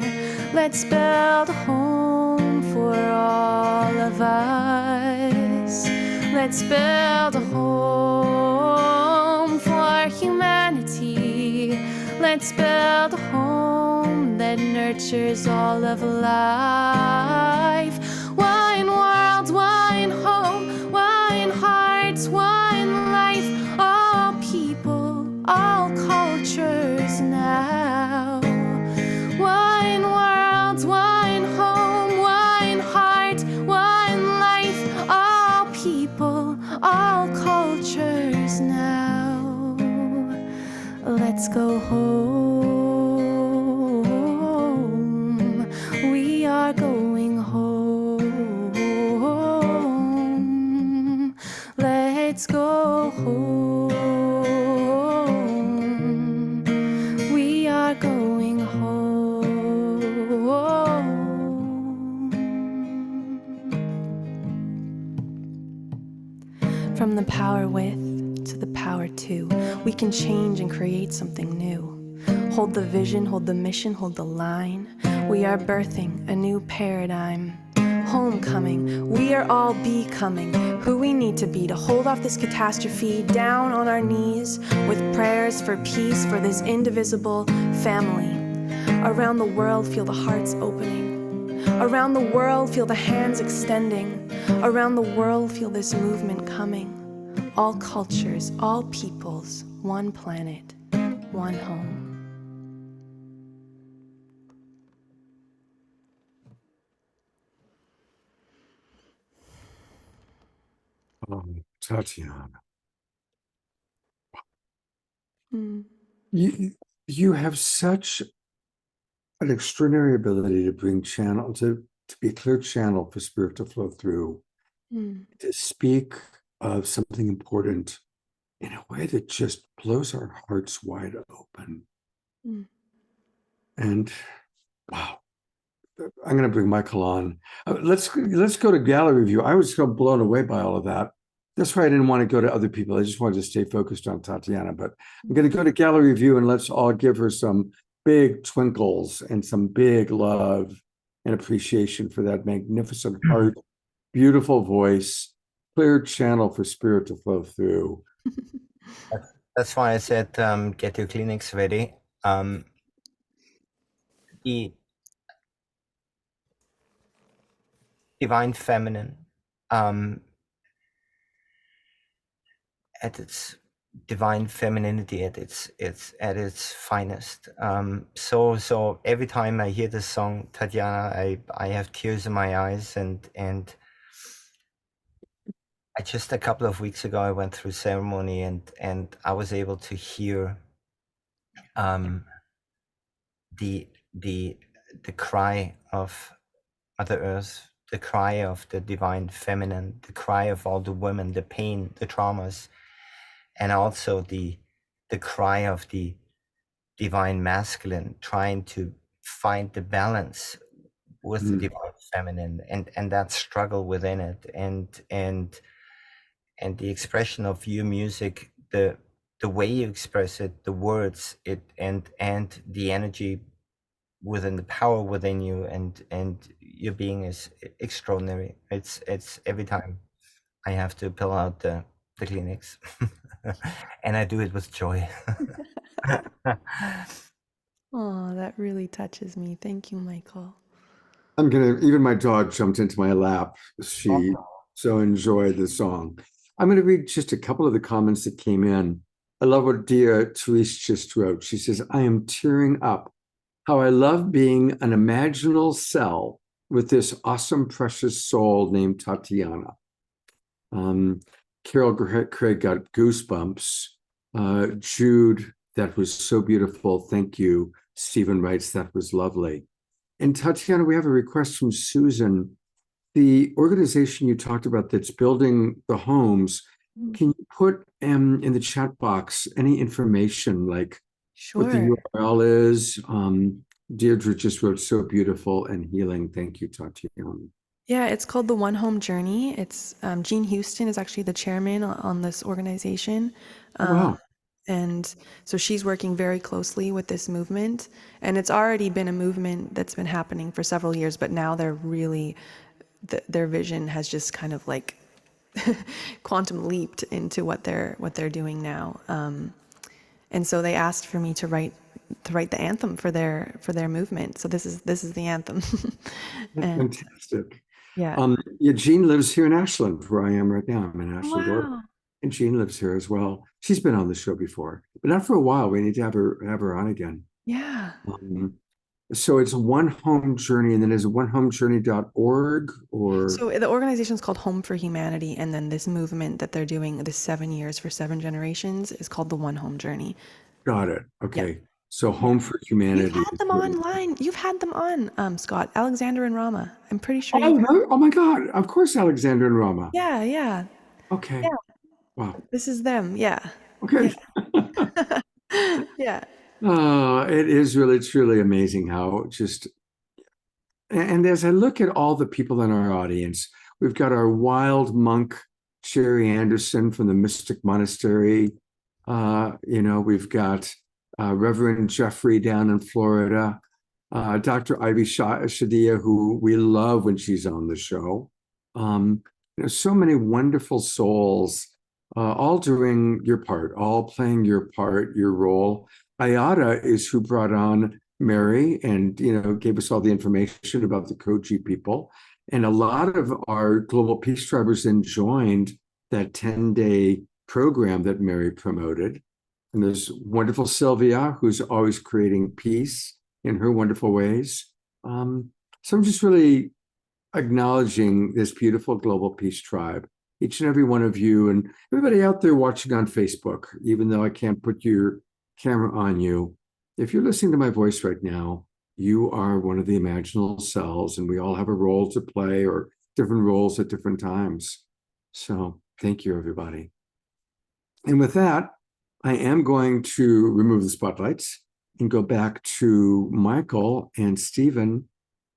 [SPEAKER 10] Let's build a home for all of us. Let's build a home for humanity. Let's build a home that nurtures all of life. One world, one home, one heart, one life. All people, all cultures now. One world, one home, one heart, one life. All people, all cultures now. Let's go home. We are going home. Let's go home. We are going home. From the power with to the power to, we can change and create something new. Hold the vision, hold the mission, hold the line. We are birthing a new paradigm. Homecoming, we are all becoming who we need to be to hold off this catastrophe, down on our knees with prayers for peace for this indivisible family. Around the world, feel the hearts opening. Around the world, feel the hands extending. Around the world, feel this movement coming. All cultures, all peoples, one planet, one home.
[SPEAKER 2] Tatiana,
[SPEAKER 10] Mm.
[SPEAKER 2] you have such an extraordinary ability to bring channel to be a clear channel for spirit to flow through, to speak of something important in a way that just blows our hearts wide open. And wow, I'm going to bring Michael on. Let's go to gallery view. I was so blown away by all of that. That's why I didn't want to go to other people. I just wanted to stay focused on Tatiana. But I'm going to go to gallery view, and let's all give her some big twinkles and some big love and appreciation for that magnificent heart, beautiful voice, clear channel for spirit to flow through.
[SPEAKER 3] That's why I said get your Kleenex ready. The divine feminine, at its divine femininity, at its finest. So every time I hear this song, Tatiana, I have tears in my eyes, and I just a couple of weeks ago I went through ceremony, and I was able to hear the cry of Mother Earth, the cry of the divine feminine, the cry of all the women, the pain, the traumas, and also the cry of the divine masculine, trying to find the balance with the divine feminine, and that struggle within it, and the expression of your music, the way you express it, the words, it and the energy within, the power within you, and your being is extraordinary. It's every time I have to pull out the Kleenex, and I do it with joy.
[SPEAKER 10] Oh, that really touches me. Thank you, Michael.
[SPEAKER 2] Even my dog jumped into my lap. She so enjoyed the song. I'm going to read just a couple of the comments that came in. I love what dear Therese just wrote. She says, I am tearing up. How I love being an imaginal cell with this awesome, precious soul named Tatiana. Carol Craig got goosebumps. Jude, that was so beautiful. Thank you. Stephen writes, that was lovely. And Tatiana, we have a request from Susan. the organization you talked about that's building the homes, can you put in the chat box any information like what the
[SPEAKER 10] Sure.
[SPEAKER 2] URL is? Deirdre just wrote so beautiful and healing. Thank you, Tatiana.
[SPEAKER 10] Yeah, it's called the One Home Journey. It's Jean Houston is actually the chairman on this organization.
[SPEAKER 2] Wow.
[SPEAKER 10] And so she's working very closely with this movement. And it's already been a movement that's been happening for several years, but now they're really, their vision has just kind of like quantum leaped into what they're doing now. And so they asked for me to write the anthem for their movement. So this is the anthem. And
[SPEAKER 2] Fantastic.
[SPEAKER 10] yeah.
[SPEAKER 2] Yeah, Jean lives here in Ashland, where I am right now. I'm in Ashland, Oregon.
[SPEAKER 10] Wow.
[SPEAKER 2] And Jean lives here as well. She's been on the show before, but not for a while. We need to have her on again.
[SPEAKER 10] Yeah.
[SPEAKER 2] So it's One Home Journey, and then is it onehomejourney.org or?
[SPEAKER 10] So the organization is called Home for Humanity, and then this movement that they're doing, this 7 years for 7 generations, is called the One Home Journey.
[SPEAKER 2] Got it. Okay. So Home for Humanity.
[SPEAKER 10] You've had them online. You've had them on, Scott. Alexander and Rama. I'm pretty sure.
[SPEAKER 2] Oh my God. Of course, Alexander and Rama.
[SPEAKER 10] Yeah, yeah.
[SPEAKER 2] Okay.
[SPEAKER 10] Yeah.
[SPEAKER 2] Wow.
[SPEAKER 10] This is them. Yeah.
[SPEAKER 2] Okay.
[SPEAKER 10] Yeah. Yeah.
[SPEAKER 2] It is really, truly amazing how just, and as I look at all the people in our audience, we've got our wild monk, Sherry Anderson from the Mystic Monastery. We've got Reverend Jeffrey down in Florida, Dr. Ivy Shadia, who we love when she's on the show. So many wonderful souls, all doing your part, all playing your part, your role. Ayada is who brought on Mary and, gave us all the information about the Koji people. And a lot of our Global Peace Tribers then joined that 10-day program that Mary promoted. And there's wonderful Sylvia, who's always creating peace in her wonderful ways. So I'm just really acknowledging this beautiful Global Peace Tribe, each and every one of you, and everybody out there watching on Facebook, even though I can't put your camera on you. If you're listening to my voice right now, you are one of the imaginal selves, and we all have a role to play or different roles at different times. So thank you, everybody. And with that, I am going to remove the spotlights and go back to Michael and Stephen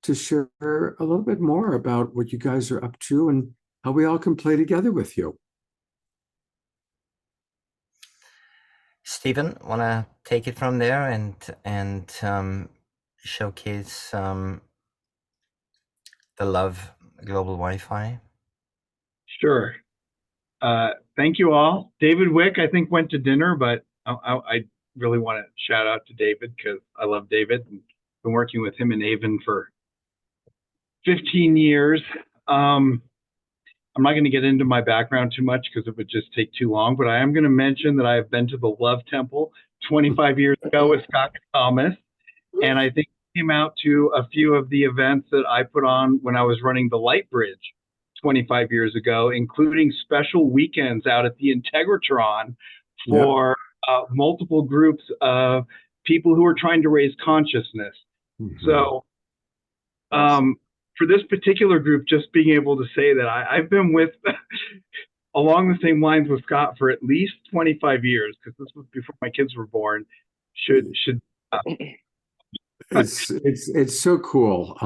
[SPEAKER 2] to share a little bit more about what you guys are up to and how we all can play together with you.
[SPEAKER 3] Stephen, want to take it from there and showcase the Love Global Wi-Fi?
[SPEAKER 9] Sure. Thank you all. David Wick, I think, went to dinner, but I really want to shout out to David because I love David and been working with him in Avon for 15 years. I'm not going to get into my background too much because it would just take too long, but I am going to mention that I have been to the Love Temple 25 years ago with Scott Thomas, and I think he came out to a few of the events that I put on when I was running the Light Bridge 25 years ago, including special weekends out at the Integratron for multiple groups of people who are trying to raise consciousness. So for this particular group, just being able to say that I've been with along the same lines with Scott for at least 25 years, because this was before my kids were born, should
[SPEAKER 2] It's so cool.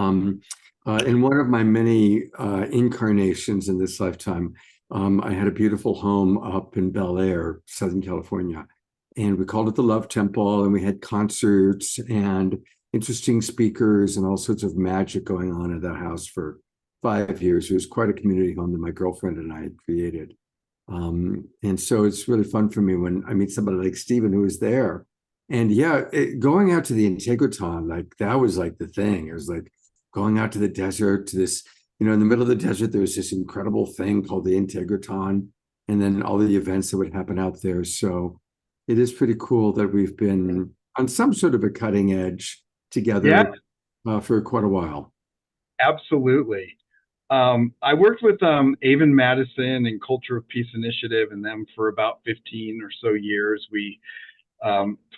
[SPEAKER 2] In one of my many incarnations in this lifetime, I had a beautiful home up in Bel Air, Southern California, and we called it the Love Temple, and we had concerts and interesting speakers and all sorts of magic going on at that house for 5 years. It was quite a community home that my girlfriend and I had created. And so it's really fun for me when I meet somebody like Stephen who was there. And going out to the Integratron, like that was like the thing. It was like going out to the desert, to this, in the middle of the desert, there was this incredible thing called the Integratron, and then all the events that would happen out there. So it is pretty cool that we've been on some sort of a cutting edge together for quite a while.
[SPEAKER 9] Absolutely. I worked with Avon Madison and Culture of Peace Initiative and them for about 15 or so years. We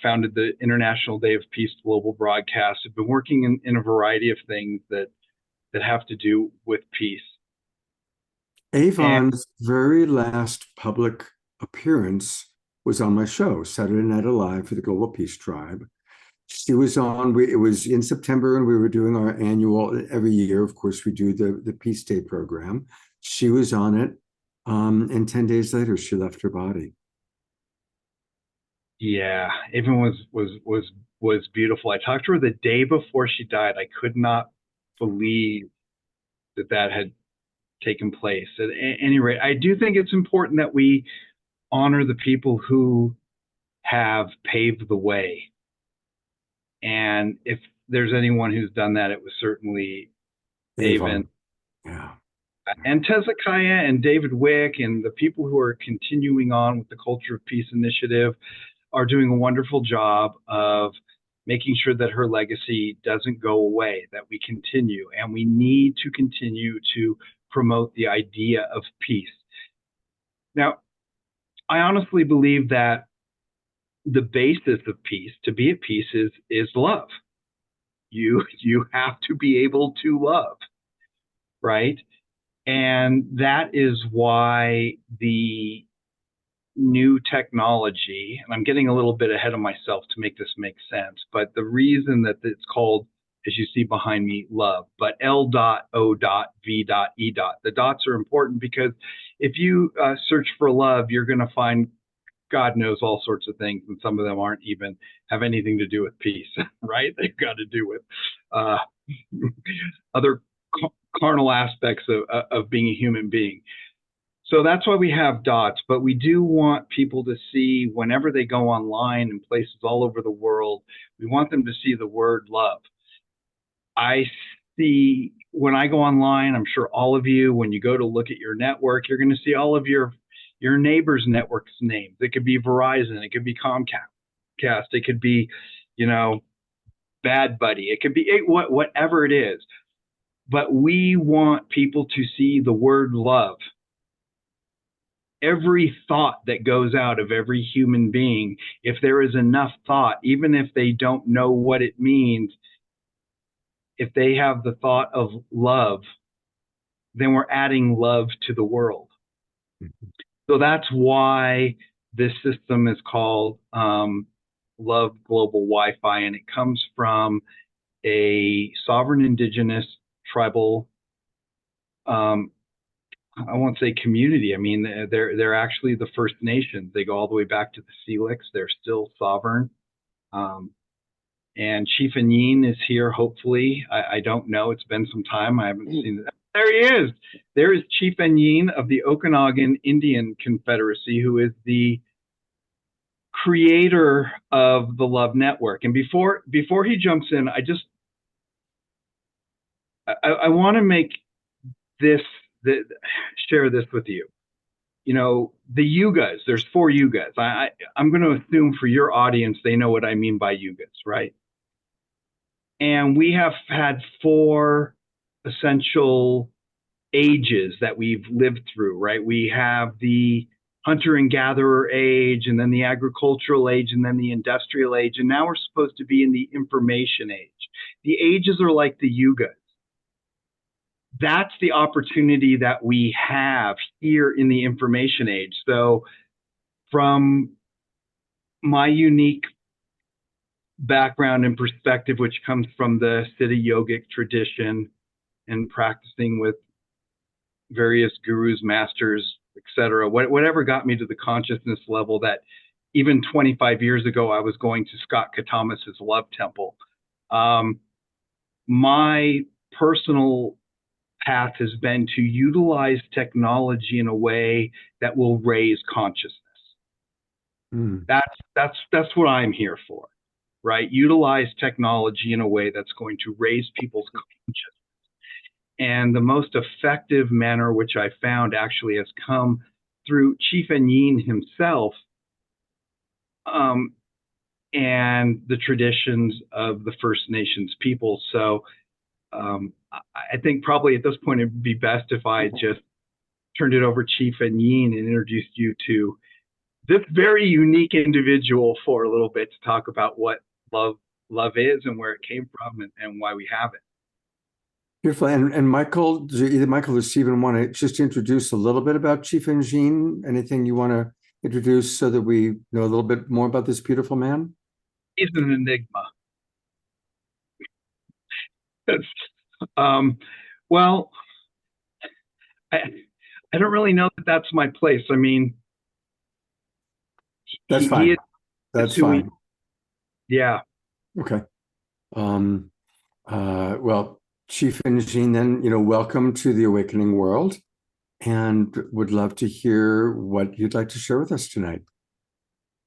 [SPEAKER 9] founded the International Day of Peace Global Broadcast. Have been working in a variety of things that have to do with peace.
[SPEAKER 2] Avon's very last public appearance was on my show, Saturday Night Alive for the Global Peace Tribe. She was on, it was in September, and we were doing our annual, every year, of course, we do the Peace Day program. She was on it, and 10 days later, she left her body.
[SPEAKER 9] Yeah, Avon was beautiful. I talked to her the day before she died. I could not believe that had taken place. At any rate, I do think it's important that we honor the people who have paved the way. And if there's anyone who's done that, it was certainly Avon.
[SPEAKER 2] Yeah.
[SPEAKER 9] And Hezekiah and David Wick and the people who are continuing on with the Culture of Peace initiative are doing a wonderful job of making sure that her legacy doesn't go away, that we continue. And we need to continue to promote the idea of peace. Now, I honestly believe that the basis of peace, to be at peace, is love. You have to be able to love, right? And that is why the new technology, and I'm getting a little bit ahead of myself to make this make sense, but the reason that it's called, as you see behind me, love, but L.O.V.V.E. The dots are important because if you search for love, you're going to find God knows all sorts of things, and some of them aren't even have anything to do with peace, right? They've got to do with other carnal aspects of being a human being. So that's why we have dots, but we do want people to see whenever they go online in places all over the world, we want them to see the word love. I see when I go online, I'm sure all of you, when you go to look at your network, you're going to see all of your neighbor's network's names. It could be Verizon, it could be Comcast, it could be, Bad Buddy, it could be whatever it is. But we want people to see the word love. Every thought that goes out of every human being, if there is enough thought, even if they don't know what it means, if they have the thought of love, then we're adding love to the world. So that's why this system is called Love Global Wi-Fi, and it comes from a sovereign indigenous tribal, I won't say community. I mean, they're actually the First Nations. They go all the way back to the Selix. They're still sovereign. And Chief Enjoin is here, hopefully. I don't know. It's been some time. I haven't seen it. There he is. There is Chief Enjoin of the Okanagan Indian Confederacy, who is the creator of the Love Network. And before he jumps in, I want to make this, share this with you. The yugas, there's 4 yugas. I'm going to assume for your audience, they know what I mean by yugas, right? And we have had 4 essential ages that we've lived through, right? We have the hunter and gatherer age, and then the agricultural age, and then the industrial age. And now we're supposed to be in the information age. The ages are like the yugas. That's the opportunity that we have here in the information age. So from my unique background and perspective, which comes from the Siddha yogic tradition and practicing with various gurus, masters, etc., whatever got me to the consciousness level that even 25 years ago, I was going to Scott Katamas's Love Temple. My personal path has been to utilize technology in a way that will raise consciousness. That's what I'm here for, right? Utilize technology in a way that's going to raise people's consciousness. And the most effective manner, which I found actually has come through Chief Enjoin himself, and the traditions of the First Nations people. So I think probably at this point it would be best if I just turned it over to Chief Enjoin and introduced you to this very unique individual for a little bit to talk about what love is and where it came from and why we have it.
[SPEAKER 2] Beautiful. And Michael, do either Michael or Stephen want to just introduce a little bit about Chief Enjoin? Anything you want to introduce so that we know a little bit more about this beautiful man?
[SPEAKER 9] He's an enigma. Well, I don't really know that that's my place. I mean,
[SPEAKER 2] that's fine. That's fine.
[SPEAKER 9] Yeah.
[SPEAKER 2] Okay. Well, Chief Enjoin, then, welcome to the Awakening World, and would love to hear what you'd like to share with us tonight.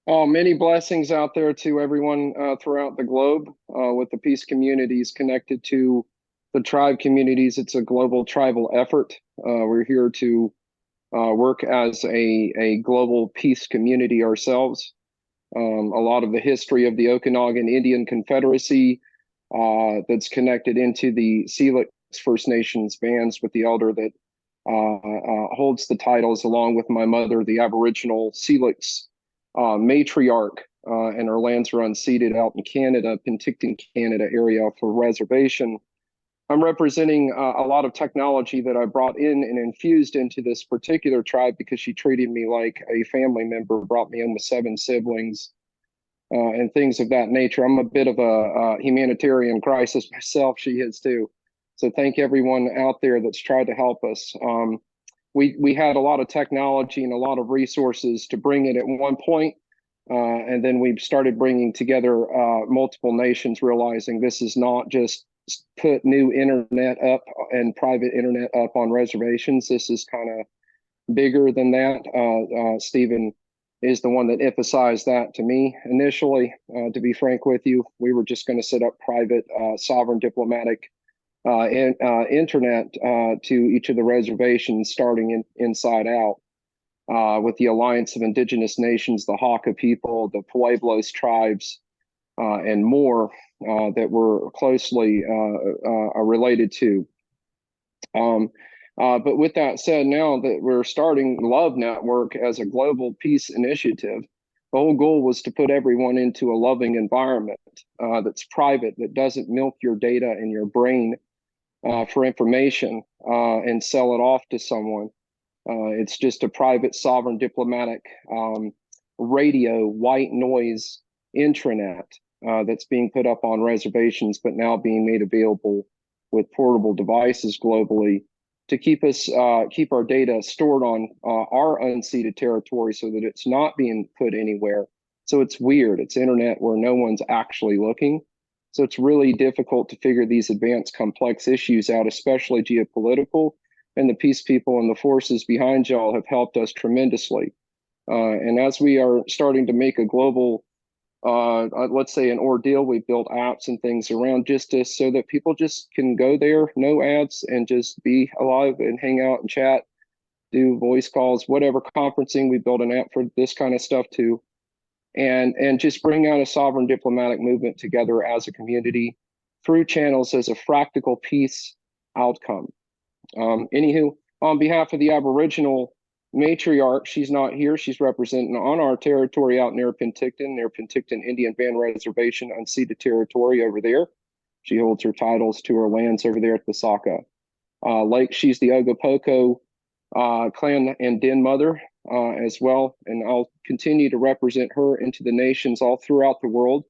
[SPEAKER 4] Oh, many blessings out there to everyone throughout the globe with the peace communities connected to the tribe communities. It's a global tribal effort. We're here to work as a global peace community ourselves. A lot of the history of the Okanagan Indian Confederacy that's connected into the Selix First Nations bands with the elder that holds the titles along with my mother, the Aboriginal Selix matriarch, and our lands are unceded out in Canada, Penticton, Canada area for reservation. I'm representing a lot of technology that I brought in and infused into this particular tribe because she treated me like a family member, brought me in with 7 siblings and things of that nature. I'm a bit of a humanitarian crisis myself. She is too. So thank everyone out there that's tried to help us. We had a lot of technology and a lot of resources to bring it at one point. And then we started bringing together multiple nations, realizing this is not just put new internet up and private internet up on reservations. This is kind of bigger than that. Stephen is the one that emphasized that to me initially. To be frank with you, we were just going to set up private sovereign diplomatic internet to each of the reservations, starting inside out. With the Alliance of Indigenous Nations, the Haka people, the Pueblos tribes, and more that we're closely related to. But with that said, now that we're starting Love Network as a global peace initiative, the whole goal was to put everyone into a loving environment that's private, that doesn't milk your data and your brain for information and sell it off to someone. It's just a private, sovereign, diplomatic radio, white noise intranet that's being put up on reservations, but now being made available with portable devices globally to keep our data stored on our unceded territory so that it's not being put anywhere. So it's weird. It's internet where no one's actually looking. So it's really difficult to figure these advanced, complex issues out, especially geopolitical. And the peace people and the forces behind y'all have helped us tremendously. And as we are starting to make a global, let's say an ordeal, we built apps and things around just so that people just can go there, no ads, and just be alive and hang out and chat, do voice calls, whatever conferencing. We built an app for this kind of stuff too. And just bring out a sovereign diplomatic movement together as a community through channels as a practical peace outcome. Anywho, on behalf of the Aboriginal matriarch, she's not here. She's representing on our territory out near Penticton Indian Band Reservation, unceded territory over there. She holds her titles to her lands over there at the Saca Lake. She's the Ogopoco clan and den mother as well. And I'll continue to represent her into the nations all throughout the world.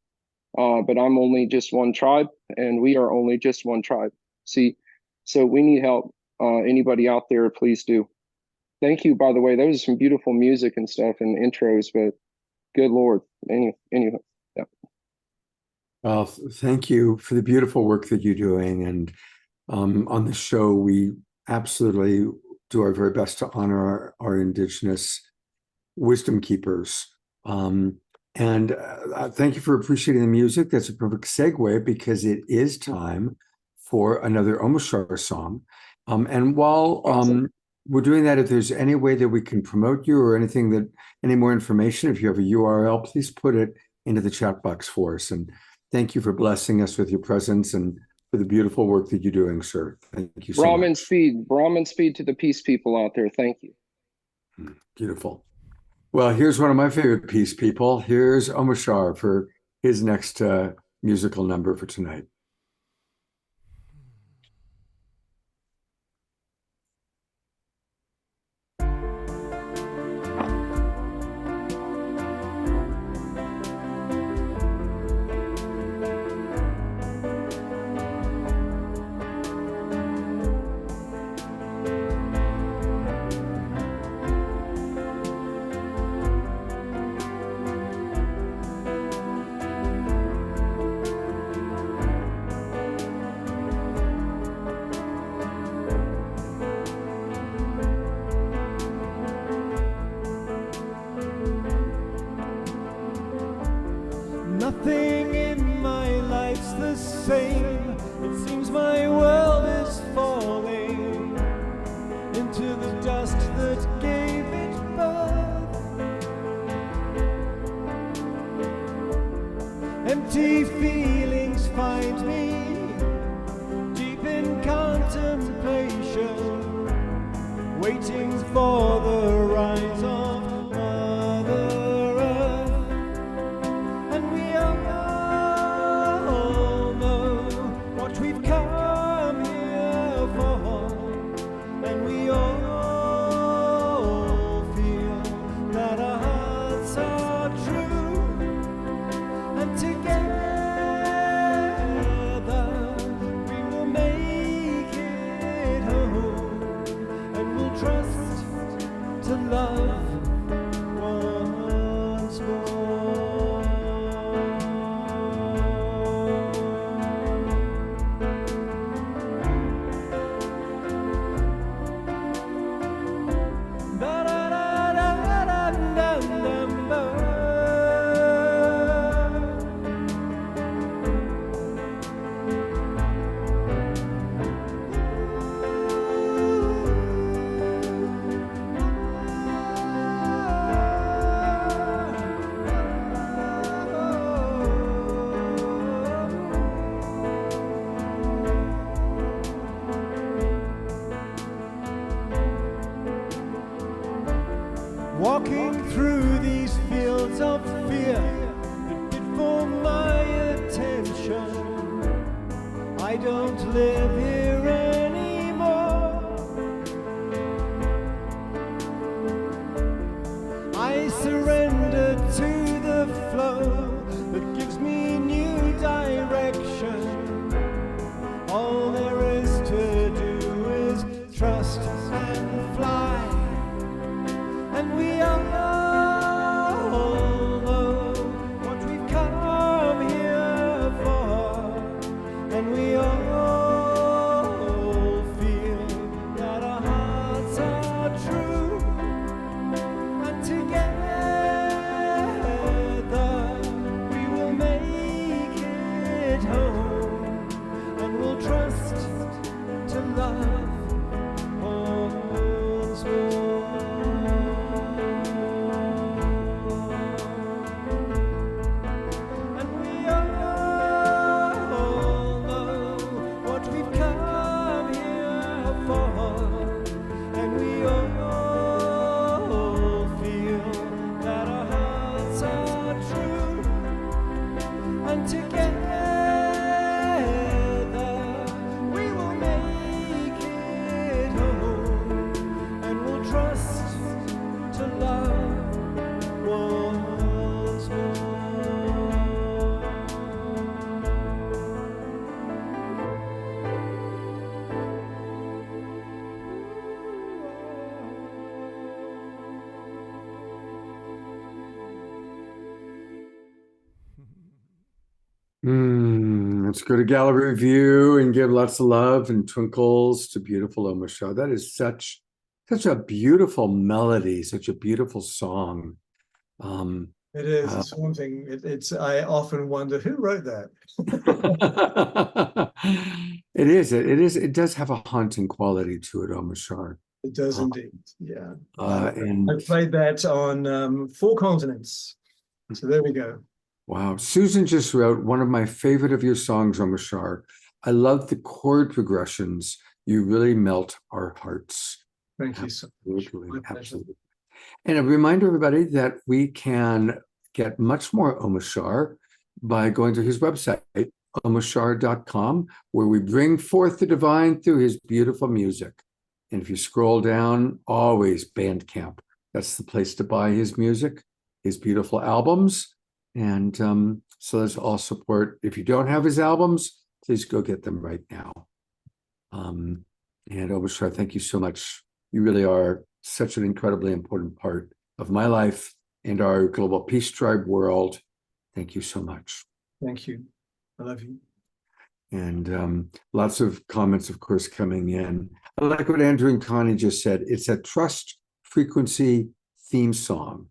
[SPEAKER 4] But I'm only just one tribe, and we are only just one tribe. See, so we need help. Anybody out there, please do. Thank you, by the way. Those are some beautiful music and stuff and intros, but good Lord. Anyway, yeah.
[SPEAKER 2] Well, thank you for the beautiful work that you're doing. And on the show, we absolutely do our very best to honor our Indigenous wisdom keepers. And thank you for appreciating the music. That's a perfect segue because it is time for another Omashar song. And while we're doing that, if there's any way that we can promote you or any more information, if you have a URL, please put it into the chat box for us. And thank you for blessing us with your presence and for the beautiful work that you're doing, sir. Thank you so much.
[SPEAKER 4] Brahmin speed to the peace people out there. Thank you.
[SPEAKER 2] Beautiful. Well, here's one of my favorite peace people. Here's Omashar for his next musical number for tonight.
[SPEAKER 5] Nothing in my life's the same. It seems my world is falling into the dust that gave it birth. Empty feelings find me deep in contemplation, waiting for the rise of Mother Earth. And we all know what we've come here for, and we all feel that our hearts are true, and together we will make it home, and we'll trust to love once more. Walking through these fields of fear that bid for my attention. I don't live here anymore. I surrender to the flow that gives me new direction. All there is to do is trust and fly. And we all know what we've come here for, and we all feel that our hearts are true, and together we will make it home, and we'll trust to love once more.
[SPEAKER 2] Let's go to gallery review and give lots of love and twinkles to beautiful Omashar. That is such a beautiful melody, such a beautiful song.
[SPEAKER 6] It is. It's haunting. I often wonder who wrote that.
[SPEAKER 2] It is. It does have a haunting quality to it, Omashar.
[SPEAKER 6] It does indeed. Yeah.
[SPEAKER 2] And
[SPEAKER 6] I played that on 4 continents. So there we go.
[SPEAKER 2] Wow. Susan just wrote one of my favorite of your songs, Omashar. I love the chord progressions. You really melt our hearts.
[SPEAKER 6] Thank you so much.
[SPEAKER 2] Absolutely. And a reminder, everybody, that we can get much more Omashar by going to his website, omashar.com, where we bring forth the divine through his beautiful music. And if you scroll down, always Bandcamp. That's the place to buy his music, his beautiful albums. And so let's all support. If you don't have his albums, please go get them right now. And Omashar, thank you so much. You really are such an incredibly important part of my life and our Global Peace Tribe world. Thank you so much.
[SPEAKER 6] Thank you. I love you.
[SPEAKER 2] And lots of comments, of course, coming in. I like what Andrew and Connie just said. It's a trust frequency theme song.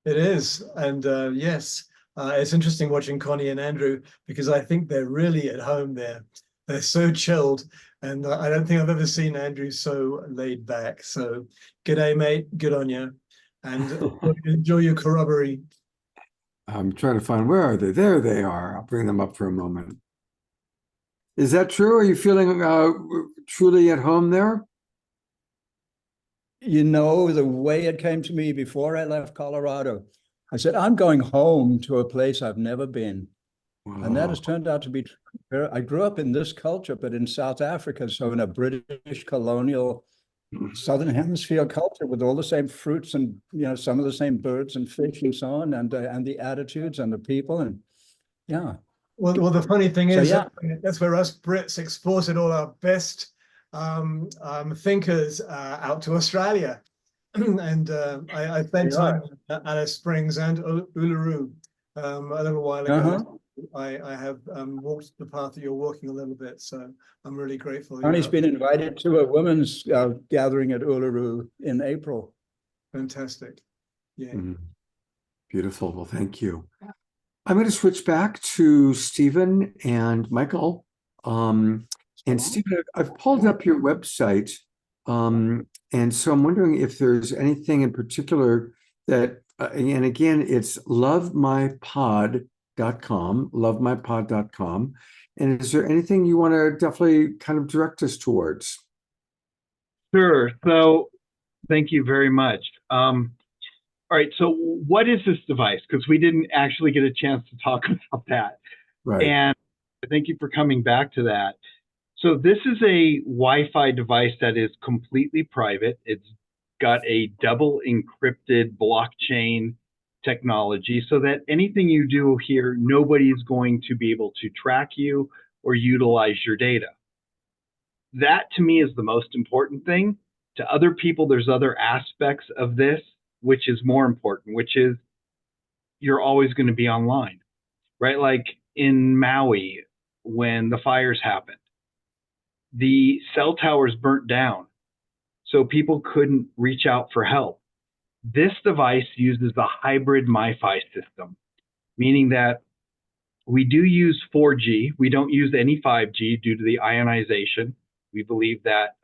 [SPEAKER 6] It is. And yes, it's interesting watching Connie and Andrew because I think they're really at home there. They're so chilled. And I don't think I've ever seen Andrew so laid back. So g'day, mate. Good on you. And enjoy your corroboree.
[SPEAKER 2] I'm trying to find, where are they? There they are. I'll bring them up for a moment. Is that true? Are you feeling truly at home there?
[SPEAKER 7] You know, the way it came to me before I left Colorado, I said, I'm going home to a place I've never been.
[SPEAKER 2] Wow.
[SPEAKER 7] And that has turned out to be true. I grew up in this culture, but in South Africa, so in a British colonial Southern Hemisphere culture with all the same fruits and, you know, some of the same birds and fish and so on, and the attitudes and the people. And yeah.
[SPEAKER 6] Well, the funny thing is,
[SPEAKER 7] yeah.
[SPEAKER 6] that's where us Brits exported all our best thinkers out to Australia. And I spent time at Alice Springs and Uluru a little while ago. I have walked the path that you're walking a little bit, so I'm really grateful.
[SPEAKER 7] Connie's been invited to a women's gathering at Uluru in April.
[SPEAKER 6] Fantastic. Yeah.
[SPEAKER 2] Beautiful. Well, thank you. I'm going to switch back to Stephen and Michael. And Stephen, I've pulled up your website. And so I'm wondering if there's anything in particular that, and again, it's lovemypod.com. And is there anything you want to definitely kind of direct us towards?
[SPEAKER 9] Sure. So thank you very much. All right, so what is this device? Because we didn't actually get a chance to talk about that.
[SPEAKER 2] Right.
[SPEAKER 9] And thank you for coming back to that. So this is a Wi-Fi device that is completely private. It's got a double encrypted blockchain technology so that anything you do here, nobody's going to be able to track you or utilize your data. That to me is the most important thing. To other people, there's other aspects of this which is more important, which is you're always going to be online, right? Like in Maui, when the fires happened, the cell towers burnt down, so people couldn't reach out for help. This device uses a hybrid MiFi system, meaning that we do use 4G. We don't use any 5G due to the ionization. We believe that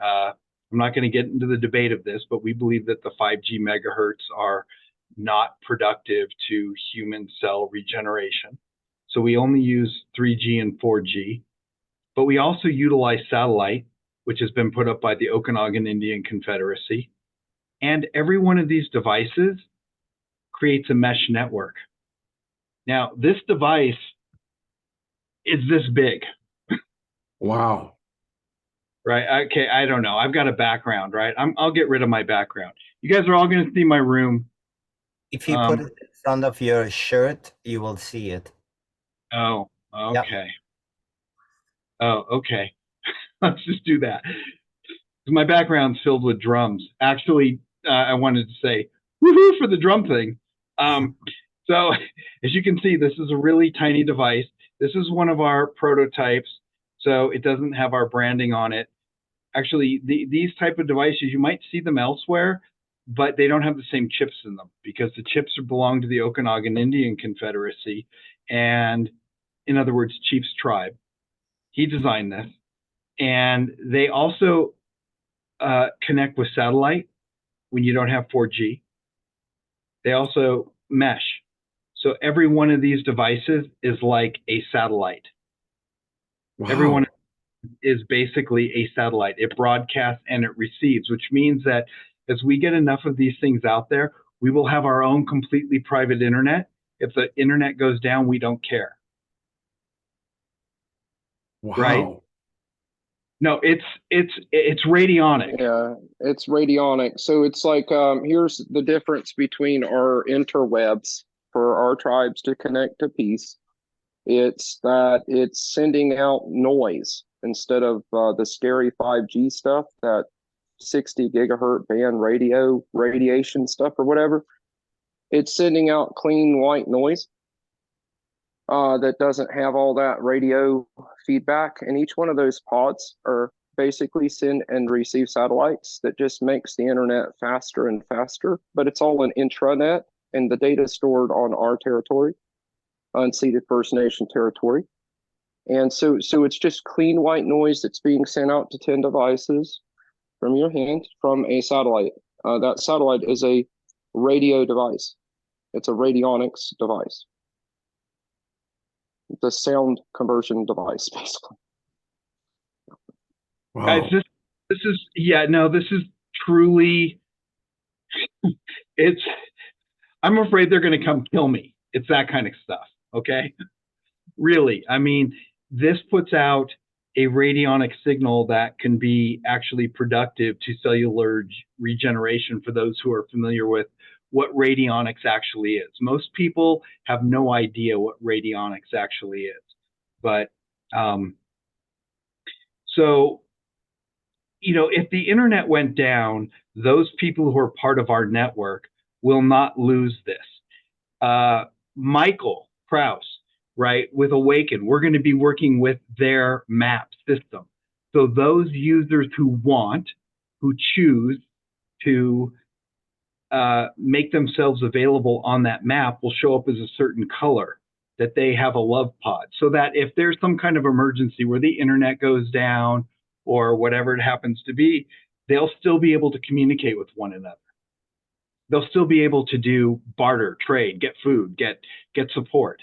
[SPEAKER 9] I'm not going to get into the debate of this, but we believe that the 5G megahertz are not productive to human cell regeneration. So we only use 3G and 4G, but we also utilize satellite, which has been put up by the Okanagan Indian Confederacy. And every one of these devices creates a mesh network. Now, this device is this big.
[SPEAKER 2] Wow.
[SPEAKER 9] Right. Okay. I don't know. I've got a background, right? I'll get rid of my background. You guys are all going to see my room.
[SPEAKER 3] If you put it in front of your shirt, you will see it.
[SPEAKER 9] Oh, okay.
[SPEAKER 3] Yep.
[SPEAKER 9] Oh, okay. Let's just do that. My background's filled with drums. Actually, I wanted to say woohoo for the drum thing. So as you can see, this is a really tiny device. This is one of our prototypes. So it doesn't have our branding on it. Actually, these type of devices, you might see them elsewhere, but they don't have the same chips in them because the chips belong to the Okanagan Indian Confederacy. And in other words, Chief's tribe. He designed this. And they also connect with satellite when you don't have 4G. They also mesh. So every one of these devices is like a satellite.
[SPEAKER 2] Wow.
[SPEAKER 9] Everyone is basically a satellite. It broadcasts and it receives, which means that as we get enough of these things out there, we will have our own completely private internet. If the internet goes down, we don't care.
[SPEAKER 2] Wow.
[SPEAKER 9] Right? No, it's radionic.
[SPEAKER 4] Yeah, it's radionic. So it's like, here's the difference between our interwebs for our tribes to connect to peace. It's that it's sending out noise instead of the scary 5G stuff, that 60 gigahertz band radiation stuff or whatever. It's sending out clean white noise that doesn't have all that radio feedback. And each one of those pods are basically send and receive satellites that just makes the internet faster and faster, but it's all an intranet and the data is stored on our territory, unceded First Nation territory. And so it's just clean white noise that's being sent out to 10 devices from your hand from a satellite. That satellite is a radio device. It's a radionics device. The sound conversion device, basically.
[SPEAKER 2] Wow.
[SPEAKER 9] Guys, this is truly, I'm afraid they're going to come kill me. It's that kind of stuff, okay? Really, I mean, this puts out a radionic signal that can be actually productive to cellular regeneration for those who are familiar with what radionics actually is. Most people have no idea what radionics actually is. But so, if the internet went down, those people who are part of our network will not lose this. Michael Kraus, right, with AWAKEN, we're going to be working with their map system. So those users who choose to make themselves available on that map will show up as a certain color, that they have a love pod, so that if there's some kind of emergency where the internet goes down or whatever it happens to be, they'll still be able to communicate with one another. They'll still be able to do barter, trade, get food, get support,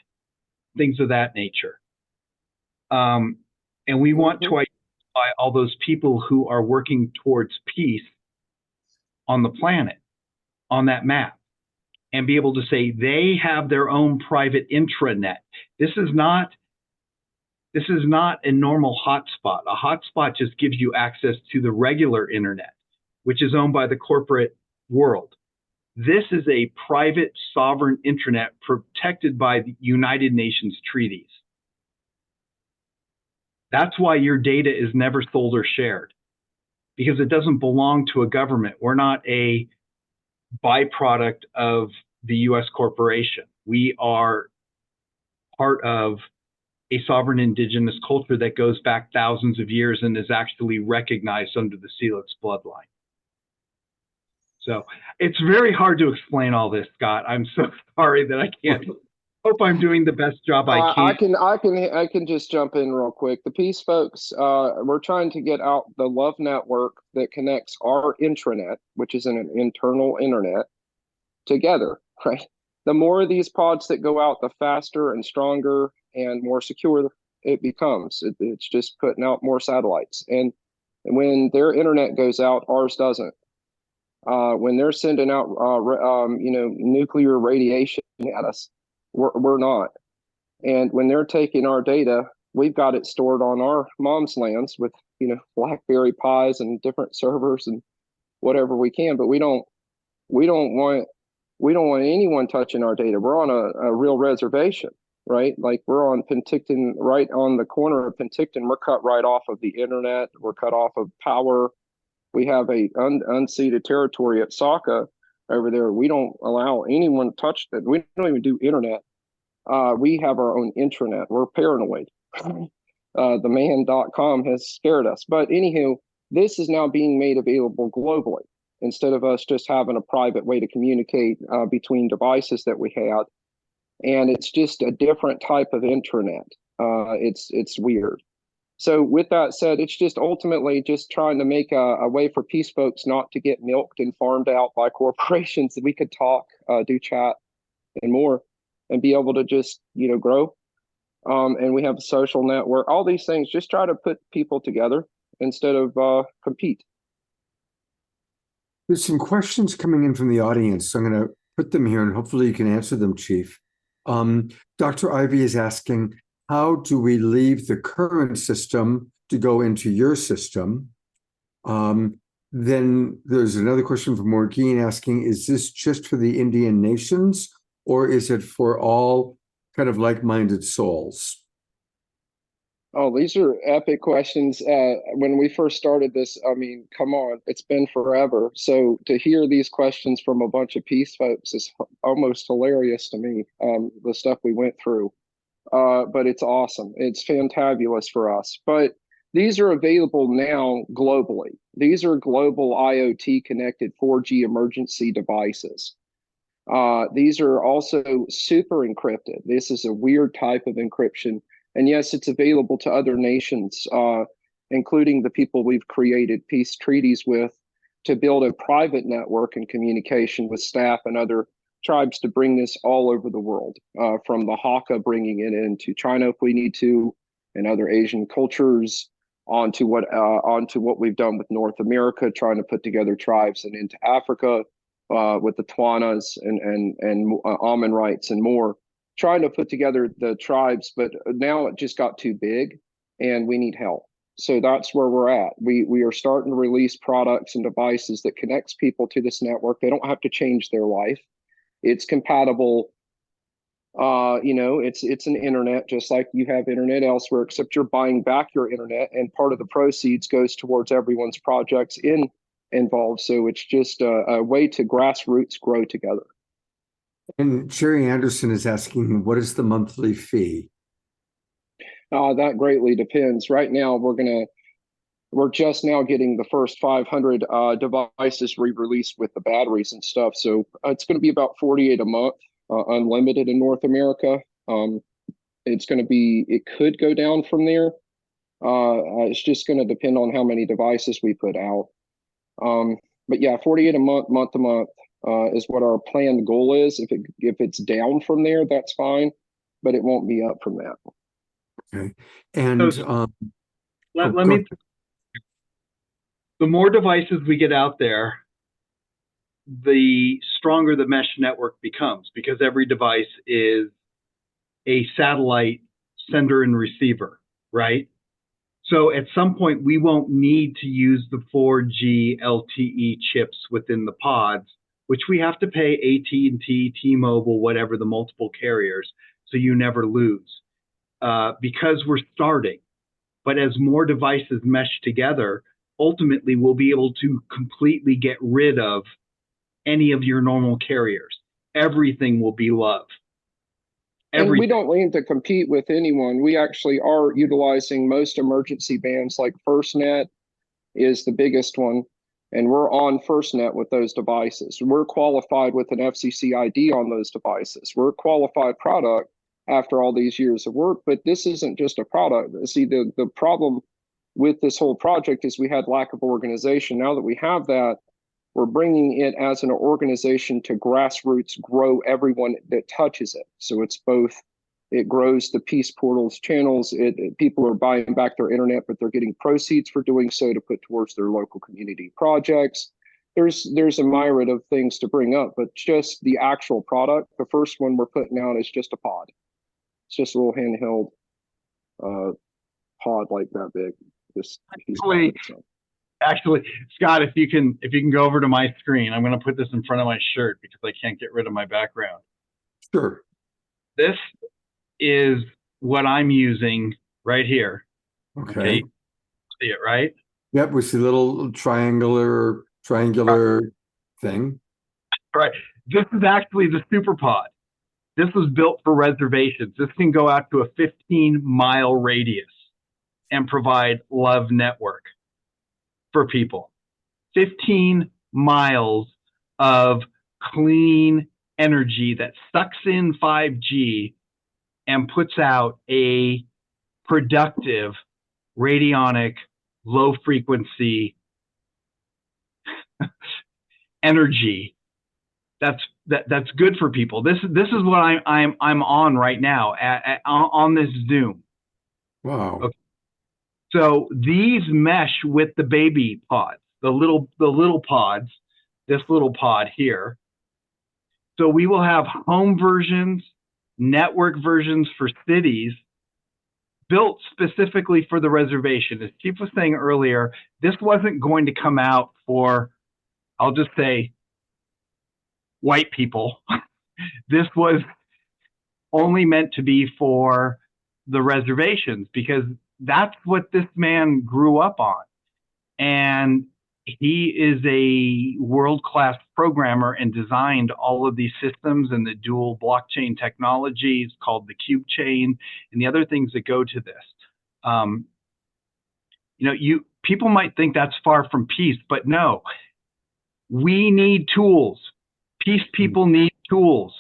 [SPEAKER 9] things of that nature. And we want to identify all those people who are working towards peace on the planet, on that map, and be able to say they have their own private intranet. This is not a normal hotspot. A hotspot just gives you access to the regular internet, which is owned by the corporate world. This is a private sovereign intranet protected by the United Nations treaties. That's why your data is never sold or shared, because it doesn't belong to a government. We're not a byproduct of the US corporation. We are part of a sovereign indigenous culture that goes back thousands of years and is actually recognized under the Celix bloodline. So it's very hard to explain all this, Scott. I'm so sorry that I can't. Hope I'm doing the best job I can.
[SPEAKER 4] I can just jump in real quick. The Peace folks, we're trying to get out the Love Network that connects our intranet, which is an internal internet, together, right? The more of these pods that go out, the faster and stronger and more secure it becomes. It's just putting out more satellites. And when their internet goes out, ours doesn't. When they're sending out, nuclear radiation at us, we're not. And when they're taking our data, we've got it stored on our mom's lands with, BlackBerry Pis and different servers and whatever we can. But we don't want anyone touching our data. We're on a real reservation, right? Like we're on Penticton, right on the corner of Penticton. We're cut right off of the internet. We're cut off of power. We have a unceded territory at Saka over there. We don't allow anyone to touch that. We don't even do internet. We have our own intranet. We're paranoid. TheMan.com has scared us. But anywho, this is now being made available globally instead of us just having a private way to communicate between devices that we had. And it's just a different type of intranet. It's weird. So with that said, it's just ultimately just trying to make a way for peace folks not to get milked and farmed out by corporations, that we could talk, do chat and more, and be able to just, grow. And we have a social network, all these things, just try to put people together instead of compete.
[SPEAKER 2] There's some questions coming in from the audience, so I'm going to put them here and hopefully you can answer them, Chief. Dr. Ivy is asking, how do we leave the current system to go into your system? Then there's another question from Morgine asking, is this just for the Indian nations or is it for all kind of like-minded souls?
[SPEAKER 4] Oh, these are epic questions. When we first started this, I mean, come on, it's been forever. So to hear these questions from a bunch of peace folks is almost hilarious to me, the stuff we went through. But it's awesome. It's fantabulous for us. But these are available now globally. These are global IoT connected 4G emergency devices. These are also super encrypted. This is a weird type of encryption. And yes, it's available to other nations, including the people we've created peace treaties with, to build a private network and communication with staff and other tribes to bring this all over the world, from the Hakka, bringing it into China if we need to, and other Asian cultures, onto what we've done with North America, trying to put together tribes, and into Africa with the Twanas and Amonites and more, trying to put together the tribes. But now it just got too big, and we need help. So that's where we're at. We are starting to release products and devices that connects people to this network. They don't have to change their life. It's compatible. It's an internet, just like you have internet elsewhere, except you're buying back your internet, and part of the proceeds goes towards everyone's projects involved. So it's just a way to grassroots grow together.
[SPEAKER 2] And Sherry Anderson is asking, what is the monthly fee?
[SPEAKER 4] That greatly depends. Right now, we're just now getting the first 500 devices re-released with the batteries and stuff. So it's going to be about $48 a month, unlimited in North America. It could go down from there. It's just going to depend on how many devices we put out. But yeah, $48 a month to month is what our planned goal is. If it's down from there, that's fine, but it won't be up from that.
[SPEAKER 2] Okay. And
[SPEAKER 9] so, the more devices we get out there, the stronger the mesh network becomes, because every device is a satellite sender and receiver, right? So at some point, we won't need to use the 4G LTE chips within the pods, which we have to pay AT&T, T-Mobile, whatever, the multiple carriers, so you never lose, because we're starting. But as more devices mesh together, ultimately we'll be able to completely get rid of any of your normal carriers. Everything will be love.
[SPEAKER 4] And we don't aim to compete with anyone. We actually are utilizing most emergency bands, like FirstNet is the biggest one, and we're on FirstNet with those devices. We're qualified with an FCC ID on those devices. We're a qualified product after all these years of work, but this isn't just a product. See, the problem with this whole project is we had lack of organization. Now that we have that, we're bringing it as an organization to grassroots grow everyone that touches it. So it's both, it grows the Peace Portals channels. People are buying back their internet, but they're getting proceeds for doing so to put towards their local community projects. There's a myriad of things to bring up, but just the actual product, the first one we're putting out is just a pod. It's just a little handheld pod like that big.
[SPEAKER 9] Actually, Scott, if you can go over to my screen, I'm going to put this in front of my shirt because I can't get rid of my background.
[SPEAKER 2] Sure.
[SPEAKER 9] This is what I'm using right here.
[SPEAKER 2] Okay.
[SPEAKER 9] See it, right?
[SPEAKER 2] Yep, we see a little triangular thing.
[SPEAKER 9] Right. This is actually the super pod. This was built for reservations. This can go out to a 15-mile radius and provide love network for people. 15 miles of clean energy that sucks in 5G and puts out a productive radionic low frequency energy that's good for people. This is what I'm on right now on this Zoom.
[SPEAKER 2] Wow.
[SPEAKER 9] Okay. So these mesh with the baby pods, the little pods, this little pod here. So we will have home versions, network versions for cities built specifically for the reservation. As Chief was saying earlier, this wasn't going to come out for, I'll just say, white people. This was only meant to be for the reservations, because that's what this man grew up on. And he is a world-class programmer and designed all of these systems and the dual blockchain technologies called the cube chain and the other things that go to this. People might think that's far from peace, but no, we need tools. Peace people need tools.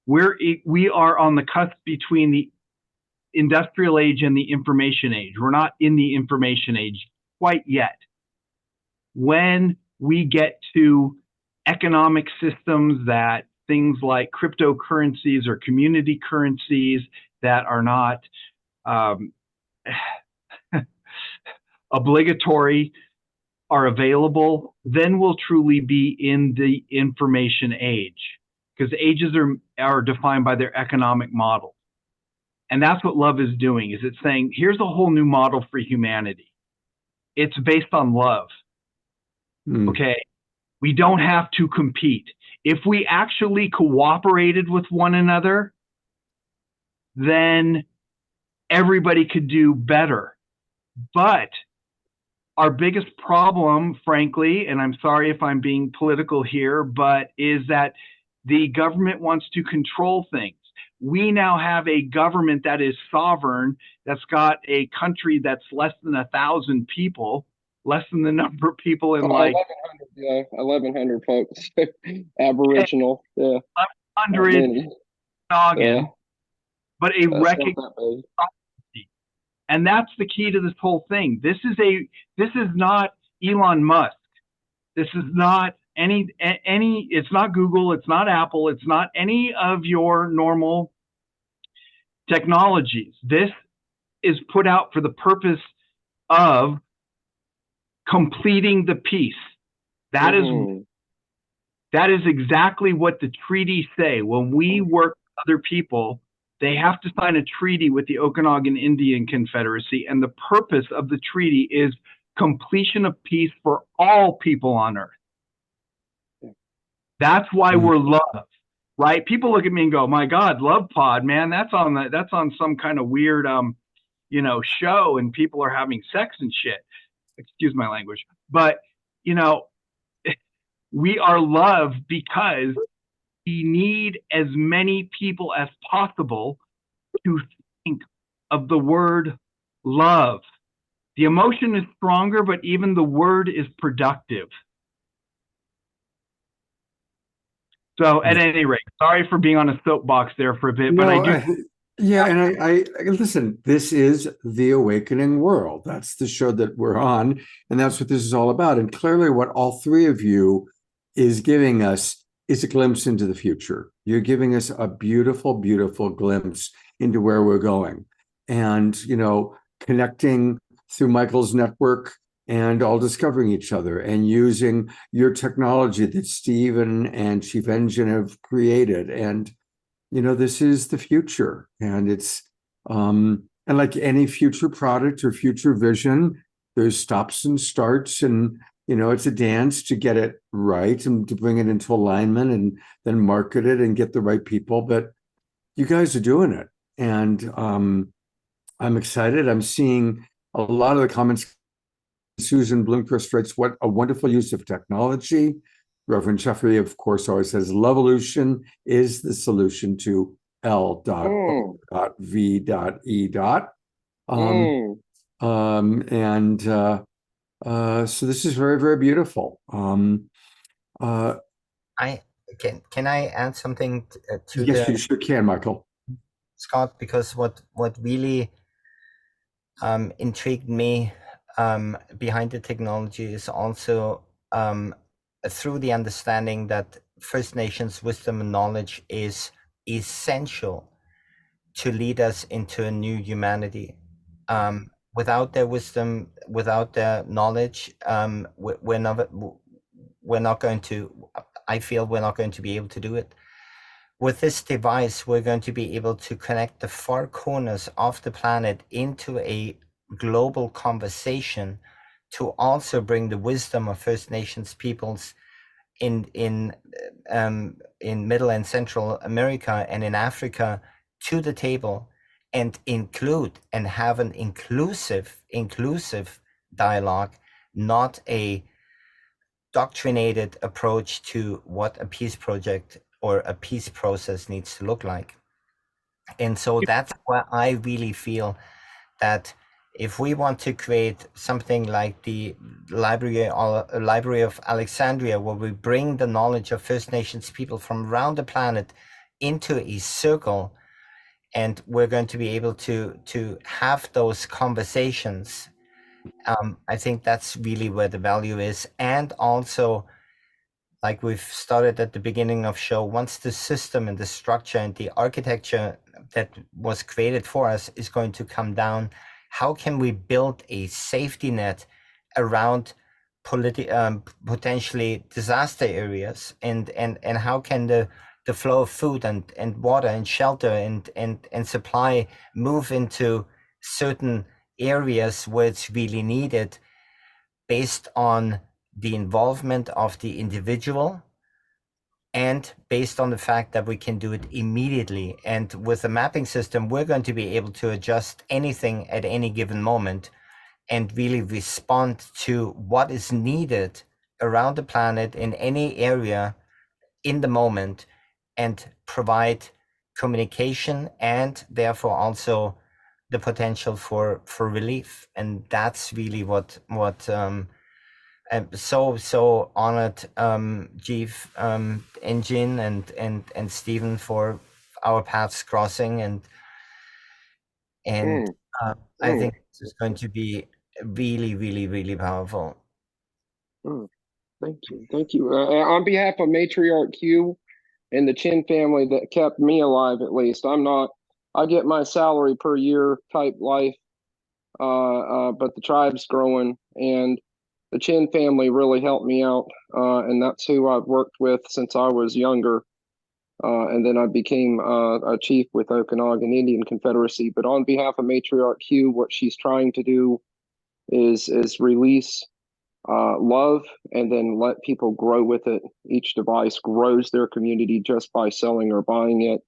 [SPEAKER 9] We are on the cusp between the industrial age and the information age. We're not in the information age quite yet. When we get to economic systems that things like cryptocurrencies or community currencies that are not obligatory are available, then we'll truly be in the information age, because ages are defined by their economic model. And that's what love is doing, is it's saying, here's a whole new model for humanity. It's based on love. Okay? We don't have to compete. If we actually cooperated with one another, then everybody could do better. But our biggest problem, frankly, and I'm sorry if I'm being political here, but is that the government wants to control things. We now have a government that is sovereign, that's got a country that's less than 1,000 people, less than the number of people in like
[SPEAKER 4] 1,100, yeah, 1,100 folks, Aboriginal, yeah,
[SPEAKER 9] 100 noggin,
[SPEAKER 4] yeah.
[SPEAKER 9] but a
[SPEAKER 4] That's not
[SPEAKER 9] recognized
[SPEAKER 4] that big.
[SPEAKER 9] sovereignty. And that's the key to this whole thing. This is not Elon Musk. This is not any, it's not Google, it's not Apple, it's not any of your normal technologies. This is put out for the purpose of completing the peace. That is exactly what the treaties say. When we work with other people, they have to sign a treaty with the Okanagan Indian Confederacy, and the purpose of the treaty is completion of peace for all people on Earth. That's why we're love, right? People look at me and go, "My God, Love Pod, man, that's on some kind of weird, show, and people are having sex and shit." Excuse my language, but we are love because we need as many people as possible to think of the word love. The emotion is stronger, but even the word is productive. So at any rate, sorry for being on a soapbox there for a bit, but I do.
[SPEAKER 2] Yeah, and I listen, this is The Awakening World. That's the show that we're on, and that's what this is all about. And clearly what all three of you is giving us is a glimpse into the future. You're giving us a beautiful, beautiful glimpse into where we're going. And, connecting through Michael's network and all discovering each other and using your technology that Stephen and Chief Enjoin have created. And this is the future, and it's and like any future product or future vision, there's stops and starts, and it's a dance to get it right and to bring it into alignment and then market it and get the right people. But you guys are doing it, and I'm excited. I'm seeing a lot of the comments. Susan Bloomquist writes, "What a wonderful use of technology." Reverend Jeffrey, of course, always says, "Lovolution is the solution to L.O.V.E." So this is very, very beautiful.
[SPEAKER 3] Can I add something to
[SPEAKER 2] yes, you sure can, Michael.
[SPEAKER 3] Scott, because what really intrigued me behind the technology is also through the understanding that First Nations wisdom and knowledge is essential to lead us into a new humanity. Without their wisdom, without their knowledge, we're not going to, I feel we're not going to be able to do it. With this device, we're going to be able to connect the far corners of the planet into a global conversation to also bring the wisdom of First Nations peoples in Middle and Central America and in Africa to the table, and include and have an inclusive dialogue, not a doctrinated approach to what a peace project or a peace process needs to look like. And so that's why I really feel that If we want to create something like the Library of Alexandria, where we bring the knowledge of First Nations people from around the planet into a circle, and we're going to be able to have those conversations, I think that's really where the value is. And also, like we've started at the beginning of show, once the system and the structure and the architecture that was created for us is going to come down, how can we build a safety net around potentially disaster areas, and how can the flow of food and water and shelter and supply move into certain areas where it's really needed, based on the involvement of the individual and based on the fact that we can do it immediately. And with the mapping system, we're going to be able to adjust anything at any given moment and really respond to what is needed around the planet in any area in the moment, and provide communication and therefore also the potential for relief. And that's really what I'm so honored, Chief Enjoin and Stephen, for our paths crossing, and I think this is going to be really, really, really powerful.
[SPEAKER 4] Thank you, thank you. On behalf of Matriarch Q and the Chin family that kept me alive, at least, I get my salary per year type life, but the tribe's growing, and the Chin family really helped me out, and that's who I've worked with since I was younger. And then I became a chief with Okanagan Indian Confederacy. But on behalf of Matriarch Q, what she's trying to do is release love and then let people grow with it. Each device grows their community just by selling or buying it.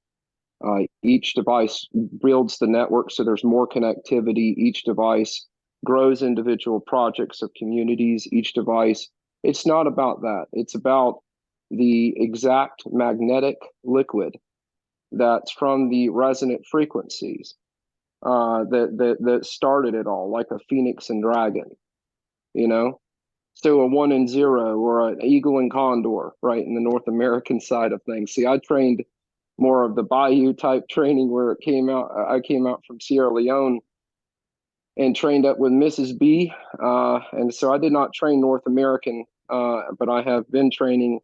[SPEAKER 4] Each device builds the network so there's more connectivity. Each device grows individual projects of communities. Each device, it's not about that. It's about the exact magnetic liquid that's from the resonant frequencies that started it all, like a phoenix and dragon, you know? So a 1 and 0, or an eagle and condor, right, in the North American side of things. See, I trained more of the Bayou type training where it came out. I came out from Sierra Leone and trained up with Mrs. B. And so I did not train North American, but I have been training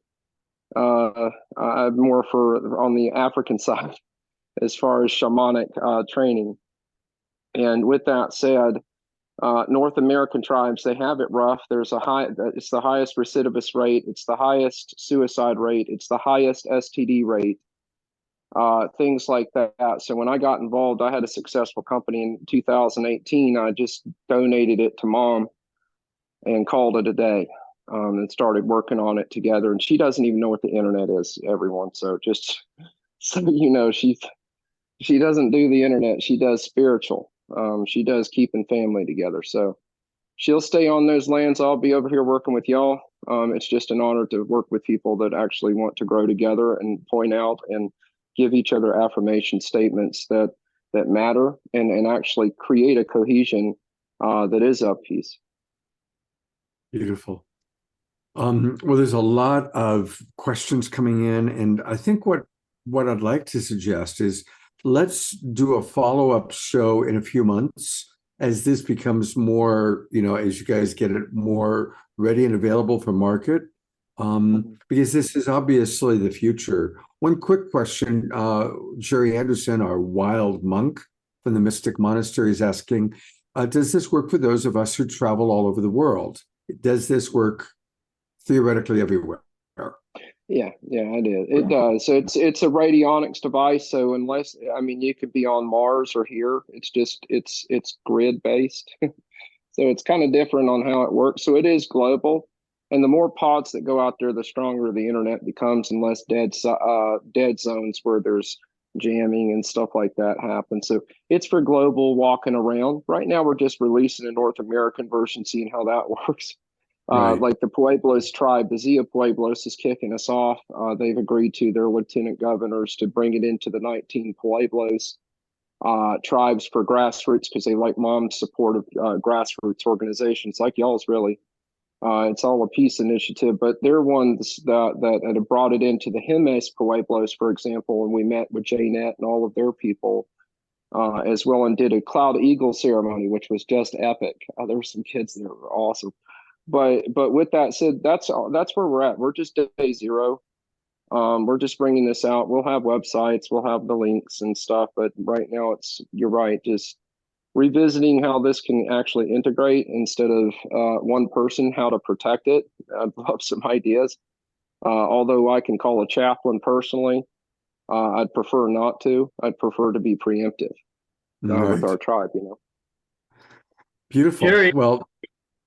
[SPEAKER 4] more on the African side as far as shamanic training. And with that said, North American tribes, they have it rough. It's the highest recidivist rate. It's the highest suicide rate. It's the highest STD rate. Things like that. So when I got involved, I had a successful company in 2018. I just donated it to Mom and called it a day, and started working on it together. And she doesn't even know what the internet is, everyone. So just so you know, she doesn't do the internet. She does spiritual. She does keeping family together. So she'll stay on those lands. I'll be over here working with y'all. It's just an honor to work with people that actually want to grow together and point out and give each other affirmation statements that matter, and actually create a cohesion that is of peace.
[SPEAKER 2] Beautiful. Well, there's a lot of questions coming in, and I think what I'd like to suggest is let's do a follow-up show in a few months as this becomes more, as you guys get it more ready and available for market, because this is obviously the future. One quick question, Jerry Anderson, our wild monk from the Mystic Monastery, is asking, does this work for those of us who travel all over the world? Does this work theoretically everywhere?
[SPEAKER 4] Yeah, it does. So it's a radionics device. So you could be on Mars or here. It's grid based. So it's kind of different on how it works. So it is global. And the more pods that go out there, the stronger the internet becomes, and less dead zones where there's jamming and stuff like that happen. So it's for global walking around. Right now, we're just releasing a North American version, seeing how that works. Right. Like the Pueblos tribe, the Zia Pueblos is kicking us off. They've agreed to their lieutenant governors to bring it into the 19 Pueblos. tribes for grassroots because they like mom's support of grassroots organizations like y'all's really. It's all a peace initiative, but they're ones that have brought it into the Jimenez Pueblos, for example, and we met with Janet and all of their people as well, and did a Cloud Eagle ceremony, which was just epic. There were some kids that were awesome. But with that said, that's where we're at. We're just day zero. We're just bringing this out. We'll have websites, we'll have the links and stuff, but right now you're right, just revisiting how this can actually integrate instead of one person, how to protect it. I'd love some ideas. Although I can call a chaplain personally, I'd prefer not to. I'd prefer to be preemptive with our tribe,
[SPEAKER 2] Beautiful.
[SPEAKER 9] Jerry,
[SPEAKER 2] Well,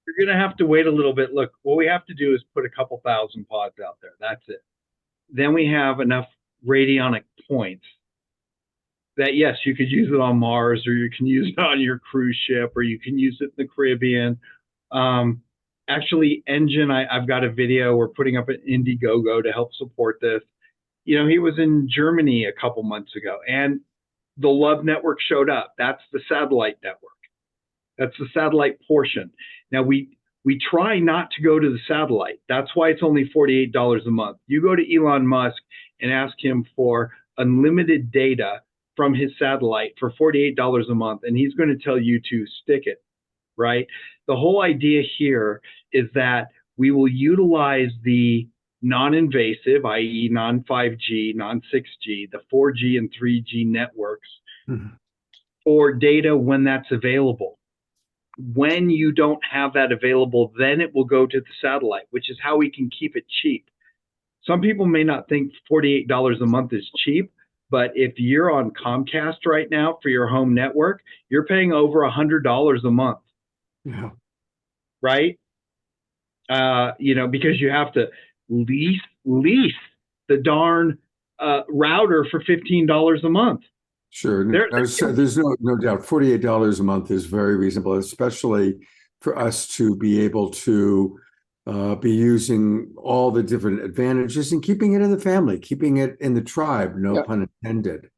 [SPEAKER 9] you're going to have to wait a little bit. Look, what we have to do is put a couple thousand pods out there. That's it. Then we have enough radionic points that, yes, you could use it on Mars, or you can use it on your cruise ship, or you can use it in the Caribbean. Actually, Engine, I've got a video. We're putting up an Indiegogo to help support this. He was in Germany a couple months ago, and the Love Network showed up. That's the satellite network. That's the satellite portion. Now, we try not to go to the satellite. That's why it's only $48 a month. You go to Elon Musk and ask him for unlimited data from his satellite for $48 a month, and he's going to tell you to stick it, right? The whole idea here is that we will utilize the non-invasive, i.e. non-5G, non-6G, the 4G and 3G networks for data when that's available. When you don't have that available, then it will go to the satellite, which is how we can keep it cheap. Some people may not think $48 a month is cheap, but if you're on Comcast right now for your home network, you're paying over $100 a month.
[SPEAKER 2] Yeah.
[SPEAKER 9] Right? Because you have to lease the darn router for $15 a month.
[SPEAKER 2] Sure. There's no doubt. $48 a month is very reasonable, especially for us to be able to be using all the different advantages and keeping it in the family, keeping it in the tribe, no pun intended.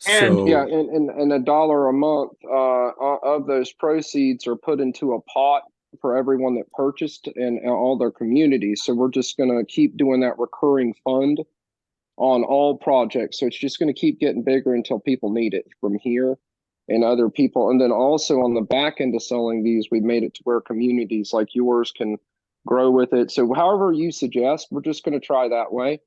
[SPEAKER 4] And $1 a month of those proceeds are put into a pot for everyone that purchased and all their communities. So we're just going to keep doing that recurring fund on all projects. So it's just going to keep getting bigger until people need it from here and other people. And then also on the back end of selling these, we've made it to where communities like yours can grow with it. So however you suggest, we're just going to try that way.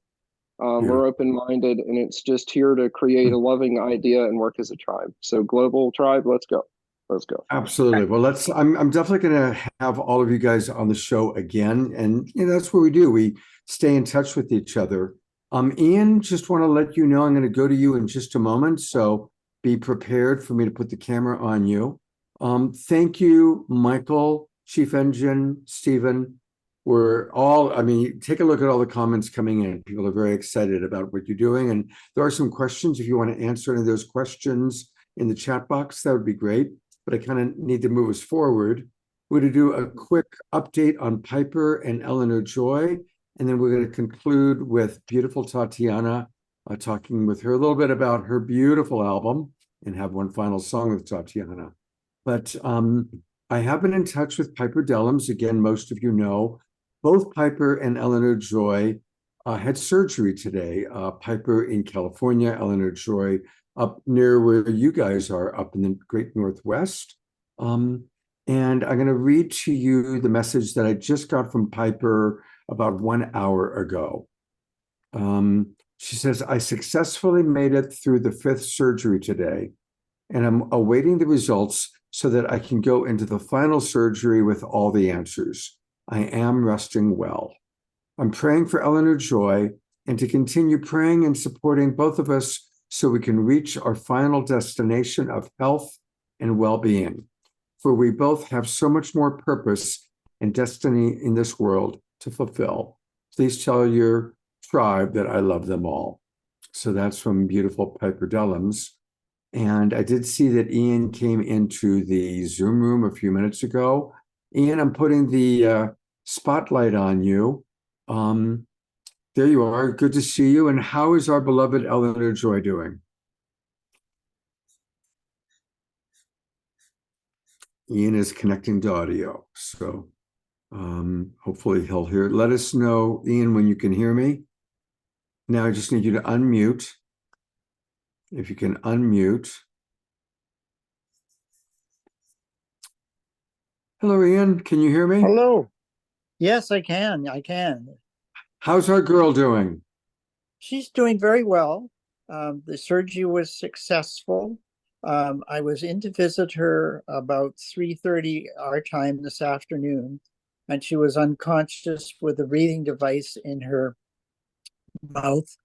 [SPEAKER 4] We're open-minded, and it's just here to create a loving idea and work as a tribe. So global tribe, let's go. Let's go.
[SPEAKER 2] Absolutely. Well, I'm definitely going to have all of you guys on the show again. And that's what we do. We stay in touch with each other. Ian, just want to let you know I'm going to go to you in just a moment. So be prepared for me to put the camera on you. Thank you, Michael, Chief Enjoin, Stephen. Take a look at all the comments coming in. People are very excited about what you're doing. And there are some questions. If you want to answer any of those questions in the chat box, that would be great. But I kind of need to move us forward. We're going to do a quick update on Piper and Eleanor Joy. And then we're going to conclude with beautiful Tatiana, talking with her a little bit about her beautiful album and have one final song with Tatiana. But I have been in touch with Piper Dellums. Again, most of you know. Both Piper and Eleanor Joy had surgery today. Piper in California, Eleanor Joy up near where you guys are, up in the Great Northwest. And I'm going to read to you the message that I just got from Piper about 1 hour ago. She says, I successfully made it through the 5th surgery today, and I'm awaiting the results so that I can go into the final surgery with all the answers. I am resting well. I'm praying for Eleanor Joy and to continue praying and supporting both of us so we can reach our final destination of health and well-being. For we both have so much more purpose and destiny in this world to fulfill. Please tell your tribe that I love them all. So that's from beautiful Piper Dellums. And I did see that Ian came into the Zoom room a few minutes ago. Ian, I'm putting the spotlight on you. There you are. Good to see you. And how is our beloved Eleanor Joy doing? Ian is connecting to audio, so hopefully he'll hear. Let us know, Ian, when you can hear me. Now I just need you to unmute. If you can unmute. Hello, Ian. Can you hear me?
[SPEAKER 12] Hello. Yes, I can. I can.
[SPEAKER 2] How's our girl doing?
[SPEAKER 12] She's doing very well. The surgery was successful. I was in to visit her about 3:30 our time this afternoon, and she was unconscious with a breathing device in her mouth.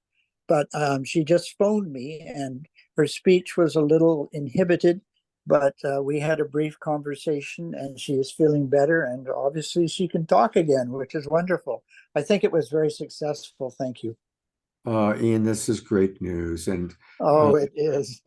[SPEAKER 12] But she just phoned me, and her speech was a little inhibited, but we had a brief conversation, and she is feeling better, and obviously she can talk again, which is wonderful. I think it was very successful. Thank you.
[SPEAKER 2] Ian, this is great news. And
[SPEAKER 12] Oh, it is.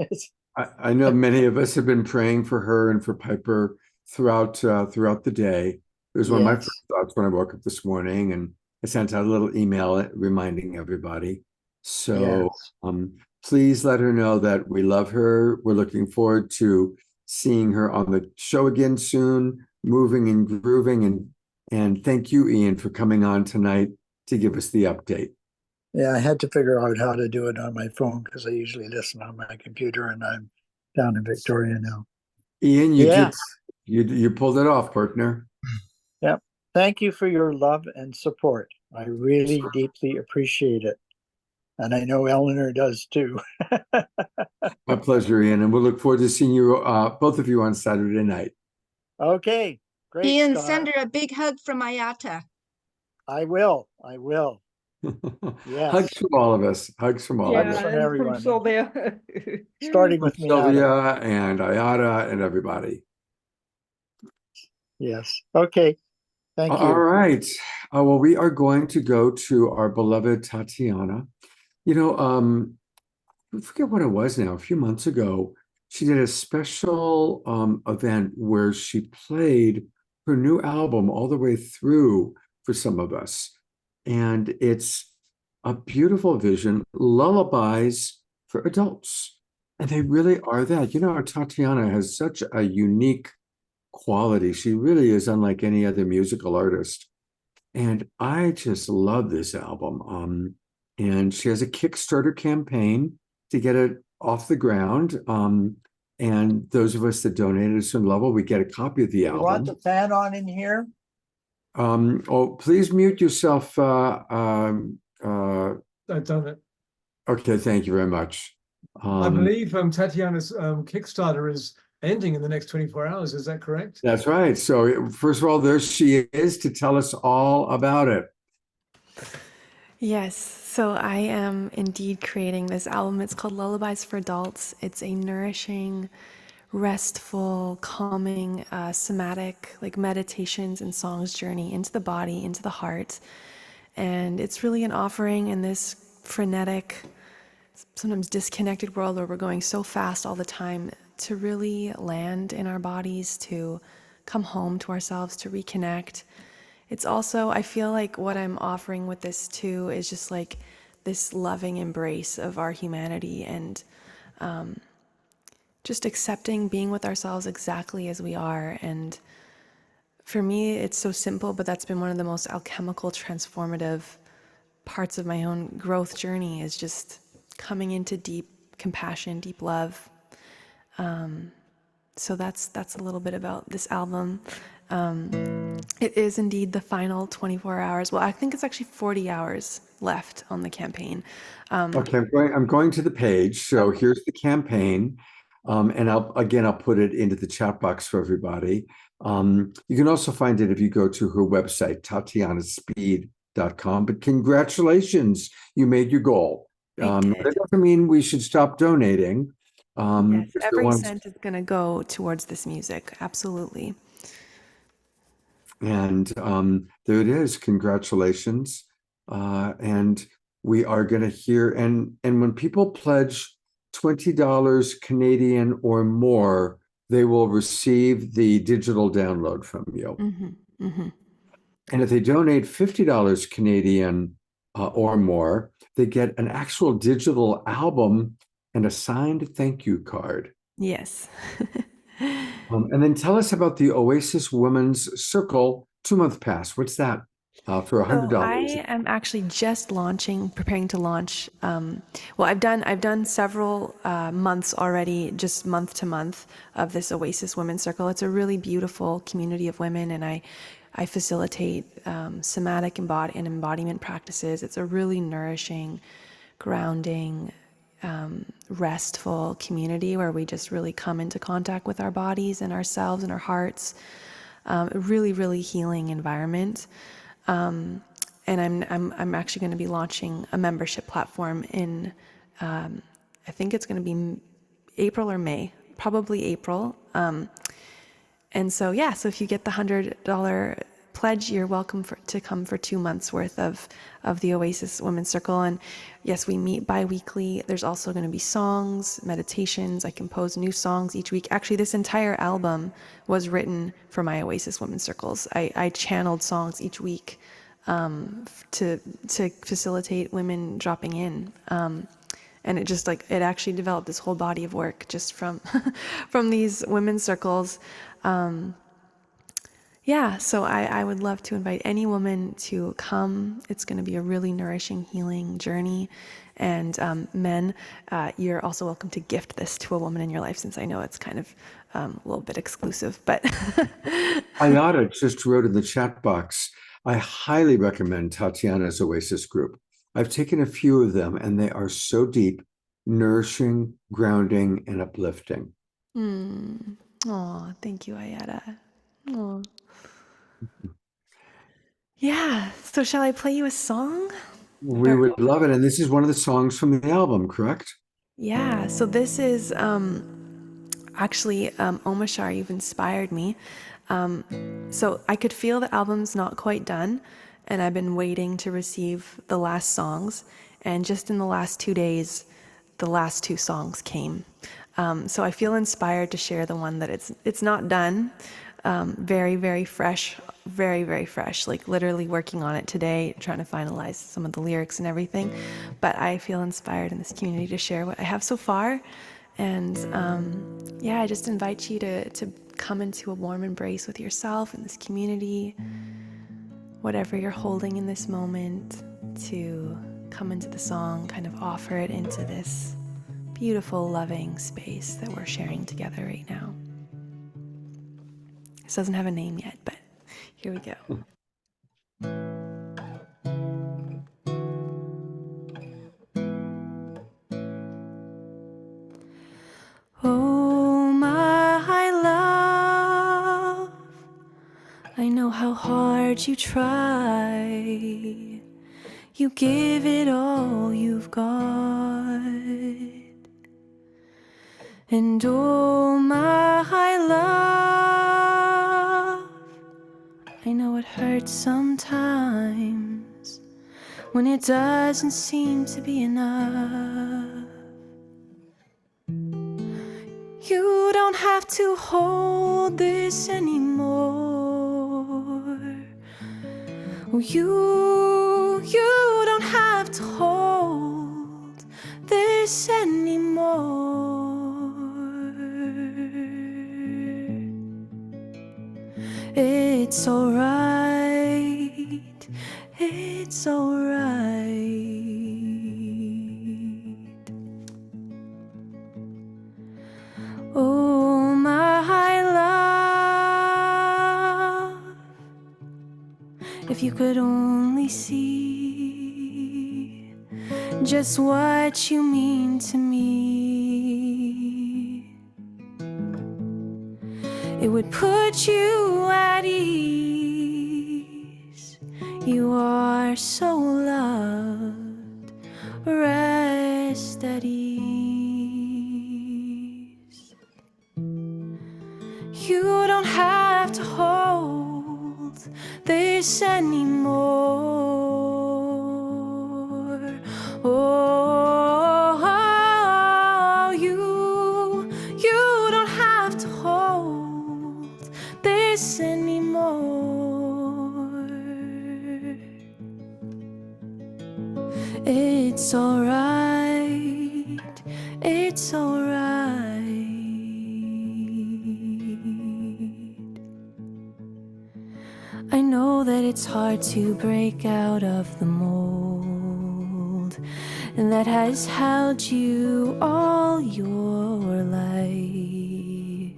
[SPEAKER 2] I know many of us have been praying for her and for Piper throughout the day. It was one of my
[SPEAKER 12] Yes.
[SPEAKER 2] first thoughts when I woke up this morning, and I sent out a little email reminding everybody. So
[SPEAKER 12] Yes.
[SPEAKER 2] Please let her know that we love her. We're looking forward to seeing her on the show again soon, moving and grooving. And thank you, Ian, for coming on tonight to give us the update.
[SPEAKER 12] Yeah, I had to figure out how to do it on my phone because I usually listen on my computer, and I'm down in Victoria now.
[SPEAKER 2] Ian, you pulled it off, partner.
[SPEAKER 12] Yep. Thank you for your love and support. I really deeply appreciate it. And I know Eleanor does too.
[SPEAKER 2] My pleasure, Ian. And we'll look forward to seeing you, both of you, on Saturday night.
[SPEAKER 12] Okay, great.
[SPEAKER 13] Ian,
[SPEAKER 12] Scott.
[SPEAKER 13] send her a big hug from Ayata.
[SPEAKER 12] I will. Yes.
[SPEAKER 2] Hugs from all of us. Hugs from all of us.
[SPEAKER 12] From everyone.
[SPEAKER 14] From Sylvia.
[SPEAKER 12] Starting with
[SPEAKER 2] Sylvia and Ayata and everybody.
[SPEAKER 12] Yes. Okay. Thank you.
[SPEAKER 2] All right. Well, we are going to go to our beloved Tatiana. You know, I forget what it was now. A few months ago, she did a special event where she played her new album all the way through for some of us. And it's a beautiful vision, lullabies for adults. And they really are that. You know, Tatiana has such a unique quality. She really is unlike any other musical artist. And I just love this album. And she has a Kickstarter campaign to get it off the ground. And those of us that donated a certain level, we get a copy of the album.
[SPEAKER 12] You want the fan on in here?
[SPEAKER 2] Oh, please mute yourself.
[SPEAKER 6] I've done it.
[SPEAKER 2] Okay, thank you very much.
[SPEAKER 6] I believe Tatiana's Kickstarter is ending in the next 24 hours. Is that correct?
[SPEAKER 2] That's right. So first of all, there she is to tell us all about it.
[SPEAKER 10] Yes, so I am indeed creating this album. It's called Lullabies for Adults. It's a nourishing, restful, calming, somatic, like meditations and songs journey into the body, into the heart. And it's really an offering in this frenetic, sometimes disconnected world where we're going so fast all the time, to really land in our bodies, to come home to ourselves, to reconnect. It's also, I feel like what I'm offering with this too is just like this loving embrace of our humanity, and just accepting being with ourselves exactly as we are. And for me, it's so simple, but that's been one of the most alchemical, transformative parts of my own growth journey, is just coming into deep compassion, deep love. So that's a little bit about this album. It is indeed the final 24 hours. Well, I think it's actually 40 hours left on the campaign.
[SPEAKER 2] Okay, I'm going to the page. So here's the campaign. And I'll put it into the chat box for everybody. You can also find it if you go to her website, TatianaSpeed.com. But congratulations, you made your goal. That doesn't mean we should stop donating.
[SPEAKER 10] Yes, every cent is going to go towards this music. Absolutely.
[SPEAKER 2] And there it is. Congratulations. And we are going to hear, and when people pledge $20 Canadian or more, they will receive the digital download from you.
[SPEAKER 10] Mm-hmm, mm-hmm.
[SPEAKER 2] And if they donate $50 Canadian or more, they get an actual digital album and a signed thank you card.
[SPEAKER 10] Yes.
[SPEAKER 2] And then tell us about the Oasis Women's Circle 2-month pass. What's that for
[SPEAKER 10] So
[SPEAKER 2] $100?
[SPEAKER 10] I am actually just preparing to launch. Well, I've done several months already, just month to month, of this Oasis Women's Circle. It's a really beautiful community of women, and I facilitate somatic and embodiment practices. It's a really nourishing, grounding, restful community where we just really come into contact with our bodies and ourselves and our hearts. A really, really healing environment. And I'm actually going to be launching a membership platform in, I think it's going to be April or May, probably April. And so, yeah, so if you get the $100 pledge, you're welcome to come for 2 months worth of the Oasis Women's Circle. And yes, we meet bi-weekly. There's also going to be songs, meditations. I compose new songs each week. Actually, this entire album was written for my Oasis Women's Circles. I channeled songs each week to facilitate women dropping in. And it actually developed this whole body of work just from from these women's circles. Yeah, so I would love to invite any woman to come. It's going to be a really nourishing, healing journey. And men, you're also welcome to gift this to a woman in your life, since I know it's kind of a little bit exclusive. But
[SPEAKER 2] Ayada just wrote in the chat box, I highly recommend Tatiana's Oasis group. I've taken a few of them, and they are so deep, nourishing, grounding, and uplifting.
[SPEAKER 10] Oh, thank you, Ayada. Oh. Yeah, so shall I play you a song?
[SPEAKER 2] We would love it. And this is one of the songs from the album, correct?
[SPEAKER 10] Yeah, so this is actually Omashar, you've inspired me. So I could feel the album's not quite done, and I've been waiting to receive the last songs. And just in the last 2 days, the last 2 songs came. So I feel inspired to share the one that it's not done. Very, very fresh, very, very fresh, like literally working on it today, trying to finalize some of the lyrics and everything. But I feel inspired in this community to share what I have so far. And yeah, I just invite you to come into a warm embrace with yourself in this community, whatever you're holding in this moment, to come into the song, kind of offer it into this beautiful, loving space that we're sharing together right now. This doesn't have a name yet, but here we go. Oh, my love, I know how hard you try. You give it all you've got. And oh, my love, I know it hurts sometimes when it doesn't seem to be enough. You don't have to hold this anymore. Oh, you don't have to hold this anymore. It's alright, it's alright. Oh, my love, if you could only see just what you mean to me, it would put you at ease. You are so loved, rest at ease. You don't have to hold this anymore. Oh, you don't have to hold this anymore. It's alright, it's alright. know that it's hard to break out of the mold that has held you all your life.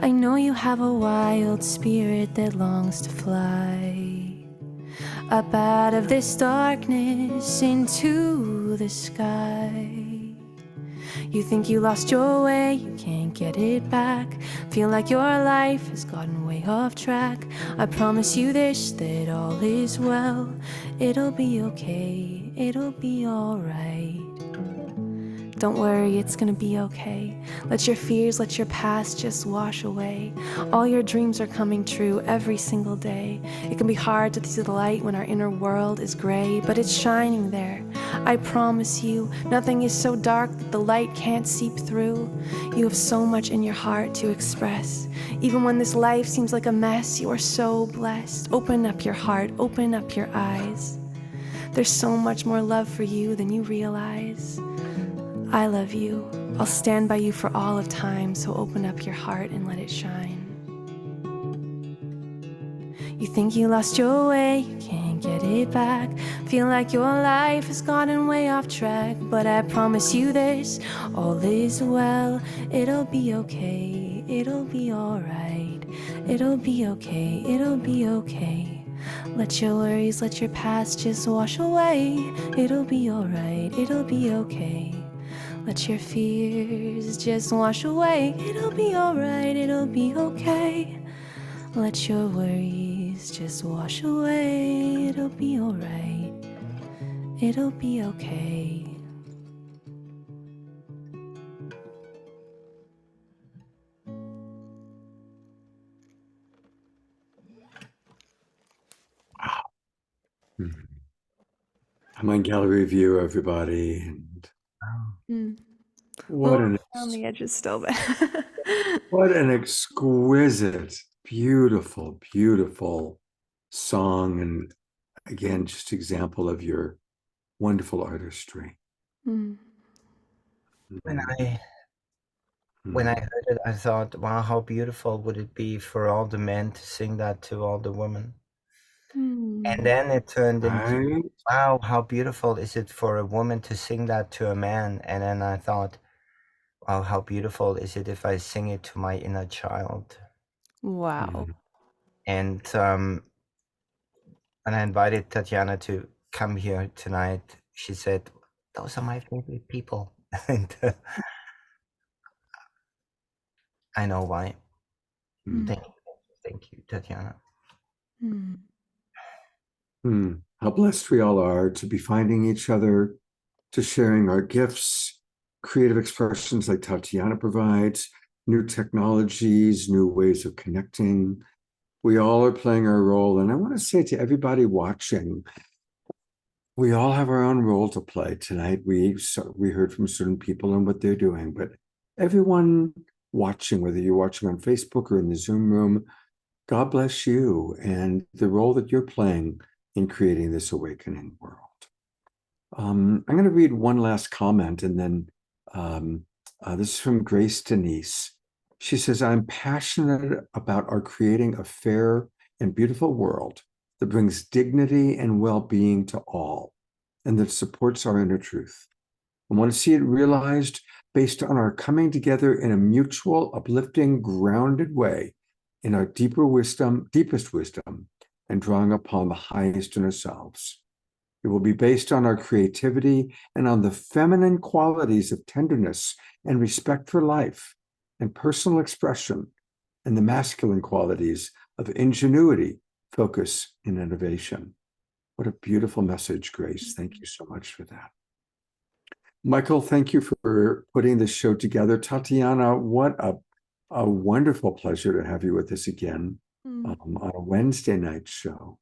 [SPEAKER 10] I know you have a wild spirit that longs to fly up out of this darkness into the sky. You think you lost your way, you can't get it back. Feel like your life has gotten way off track. I promise you this, that all is well. It'll be okay, it'll be alright. Don't worry, it's gonna be okay. Let your fears, let your past just wash away. All your dreams are coming true every single day. It can be hard to see the light when our inner world is gray, but it's shining there. I promise you, nothing is so dark that the light can't seep through. You have so much in your heart to express. Even when this life seems like a mess, you are so blessed. Open up your heart, open up your eyes. There's so much more love for you than you realize. I love you. I'll stand by you for all of time, so open up your heart and let it shine. You think you lost your way, you can't get it back. Feel like your life has gotten way off track, but I promise you this, all is well. It'll be okay, it'll be alright. It'll be okay, it'll be okay. Let your worries, let your past just wash away. It'll be alright, it'll be okay. Let your fears just wash away. It'll be alright, it'll be okay. Let your worries just wash away. It'll be alright, it'll be okay.
[SPEAKER 2] My gallery view, everybody. And what an
[SPEAKER 10] on the edges still, but
[SPEAKER 2] what an exquisite, beautiful, beautiful song. And again, just example of your wonderful artistry.
[SPEAKER 3] When I heard it, I thought, wow, how beautiful would it be for all the men to sing that to all the women? And then it turned into, wow, how beautiful is it for a woman to sing that to a man? And then I thought, wow, how beautiful is it if I sing it to my inner child?
[SPEAKER 10] Wow.
[SPEAKER 3] And when I invited Tatiana to come here tonight, she said, those are my favorite people. And I know why. Thank you, Tatiana.
[SPEAKER 2] How blessed we all are to be finding each other, to sharing our gifts, creative expressions like Tatiana provides, new technologies, new ways of connecting. We all are playing our role. And I want to say to everybody watching, we all have our own role to play tonight. We heard from certain people and what they're doing, but everyone watching, whether you're watching on Facebook or in the Zoom room, God bless you and the role that you're playing in creating this awakening world. I'm going to read one last comment, and then this is from Grace Denise. She says, I'm passionate about our creating a fair and beautiful world that brings dignity and well-being to all, and that supports our inner truth. I want to see it realized based on our coming together in a mutual, uplifting, grounded way in our deepest wisdom, and drawing upon the highest in ourselves. It will be based on our creativity and on the feminine qualities of tenderness and respect for life and personal expression, and the masculine qualities of ingenuity, focus, and innovation. What a beautiful message, Grace. Thank you so much for that. Michael, thank you for putting this show together. Tatiana, what a wonderful pleasure to have you with us again on a Wednesday night show.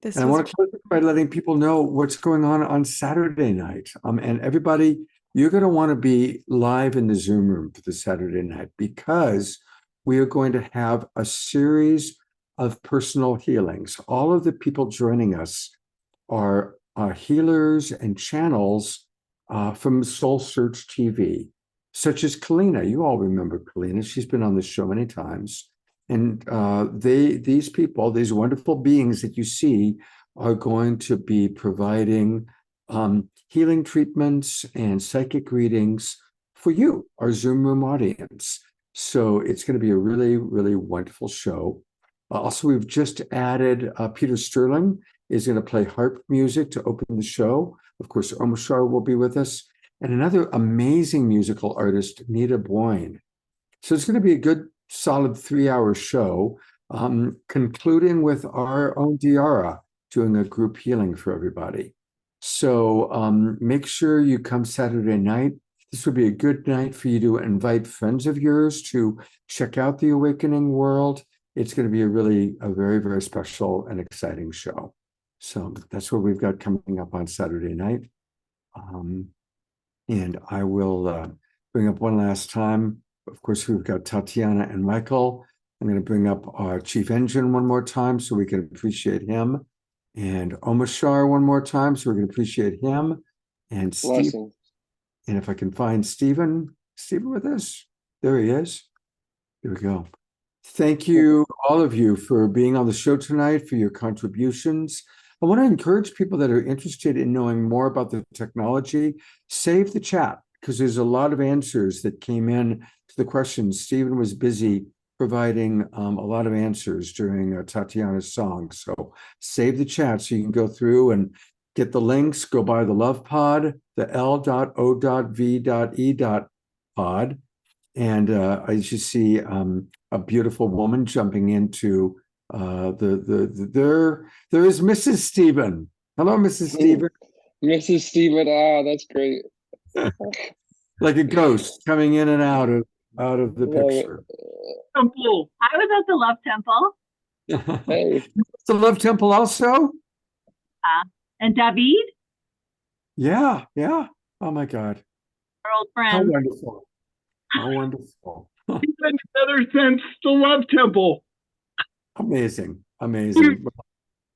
[SPEAKER 2] And I want to close by letting people know what's going on Saturday night. And everybody, you're going to want to be live in the Zoom room for the Saturday night, because we are going to have a series of personal healings. All of the people joining us are healers and channels from Soul Search TV, such as Kalina. You all remember Kalina. She's been on the show many times. And these people, these wonderful beings that you see, are going to be providing healing treatments and psychic readings for you, our Zoom room audience. So it's going to be a really, really wonderful show. Also, we've just added Peter Sterling is going to play harp music to open the show. Of course, Omashar will be with us, and another amazing musical artist, Nita Boyne. So it's going to be a good, solid 3-hour show, concluding with our own Diara doing a group healing for everybody. So make sure you come Saturday night. This would be a good night for you to invite friends of yours to check out the Awakening World. It's going to be a very, very special and exciting show. So that's what we've got coming up on Saturday night. And I will bring up one last time. Of course, we've got Tatiana and Michael. I'm going to bring up our Chief Enjoin one more time so we can appreciate him. And Omashar one more time so we can appreciate him. And Steve. And if I can find Stephen with us. There he is. Here we go. Thank you, all of you, for being on the show tonight, for your contributions. I want to encourage people that are interested in knowing more about the technology, save the chat, because there's a lot of answers that came in to the questions. Stephen was busy providing a lot of answers during Tatiana's song. So save the chat so you can go through and get the links, go by the Love Pod, the L.O.V.E. pod. And I just see a beautiful woman jumping into there is Mrs. Stephen. Hello, Mrs. Stephen.
[SPEAKER 4] Mrs. Stephen, that's great.
[SPEAKER 2] Like a ghost coming in and out of the picture.
[SPEAKER 14] Temple. I was at the Love Temple.
[SPEAKER 4] Hey.
[SPEAKER 2] The Love Temple also?
[SPEAKER 14] And David?
[SPEAKER 2] Yeah. Oh my God.
[SPEAKER 14] Our old friend.
[SPEAKER 2] How wonderful. How wonderful.
[SPEAKER 9] In another sense, the Love Temple.
[SPEAKER 2] Amazing.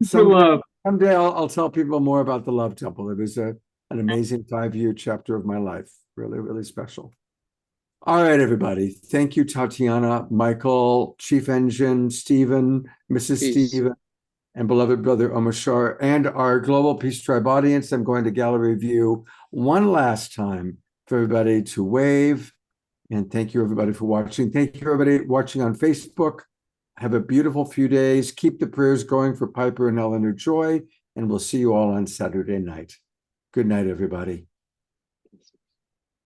[SPEAKER 9] Someday
[SPEAKER 2] I'll tell people more about the Love Temple. It was an amazing 5-year chapter of my life. Really, really special. All right, everybody. Thank you, Tatiana, Michael, Chief Enjoin, Stephen, Mrs.
[SPEAKER 4] Peace.
[SPEAKER 2] Stephen, and beloved brother Omashar, and our Global Peace Tribe audience. I'm going to gallery view one last time for everybody to wave. And thank you, everybody, for watching. Thank you, everybody, watching on Facebook. Have a beautiful few days. Keep the prayers going for Piper and Eleanor Joy, and we'll see you all on Saturday night. Good night, everybody.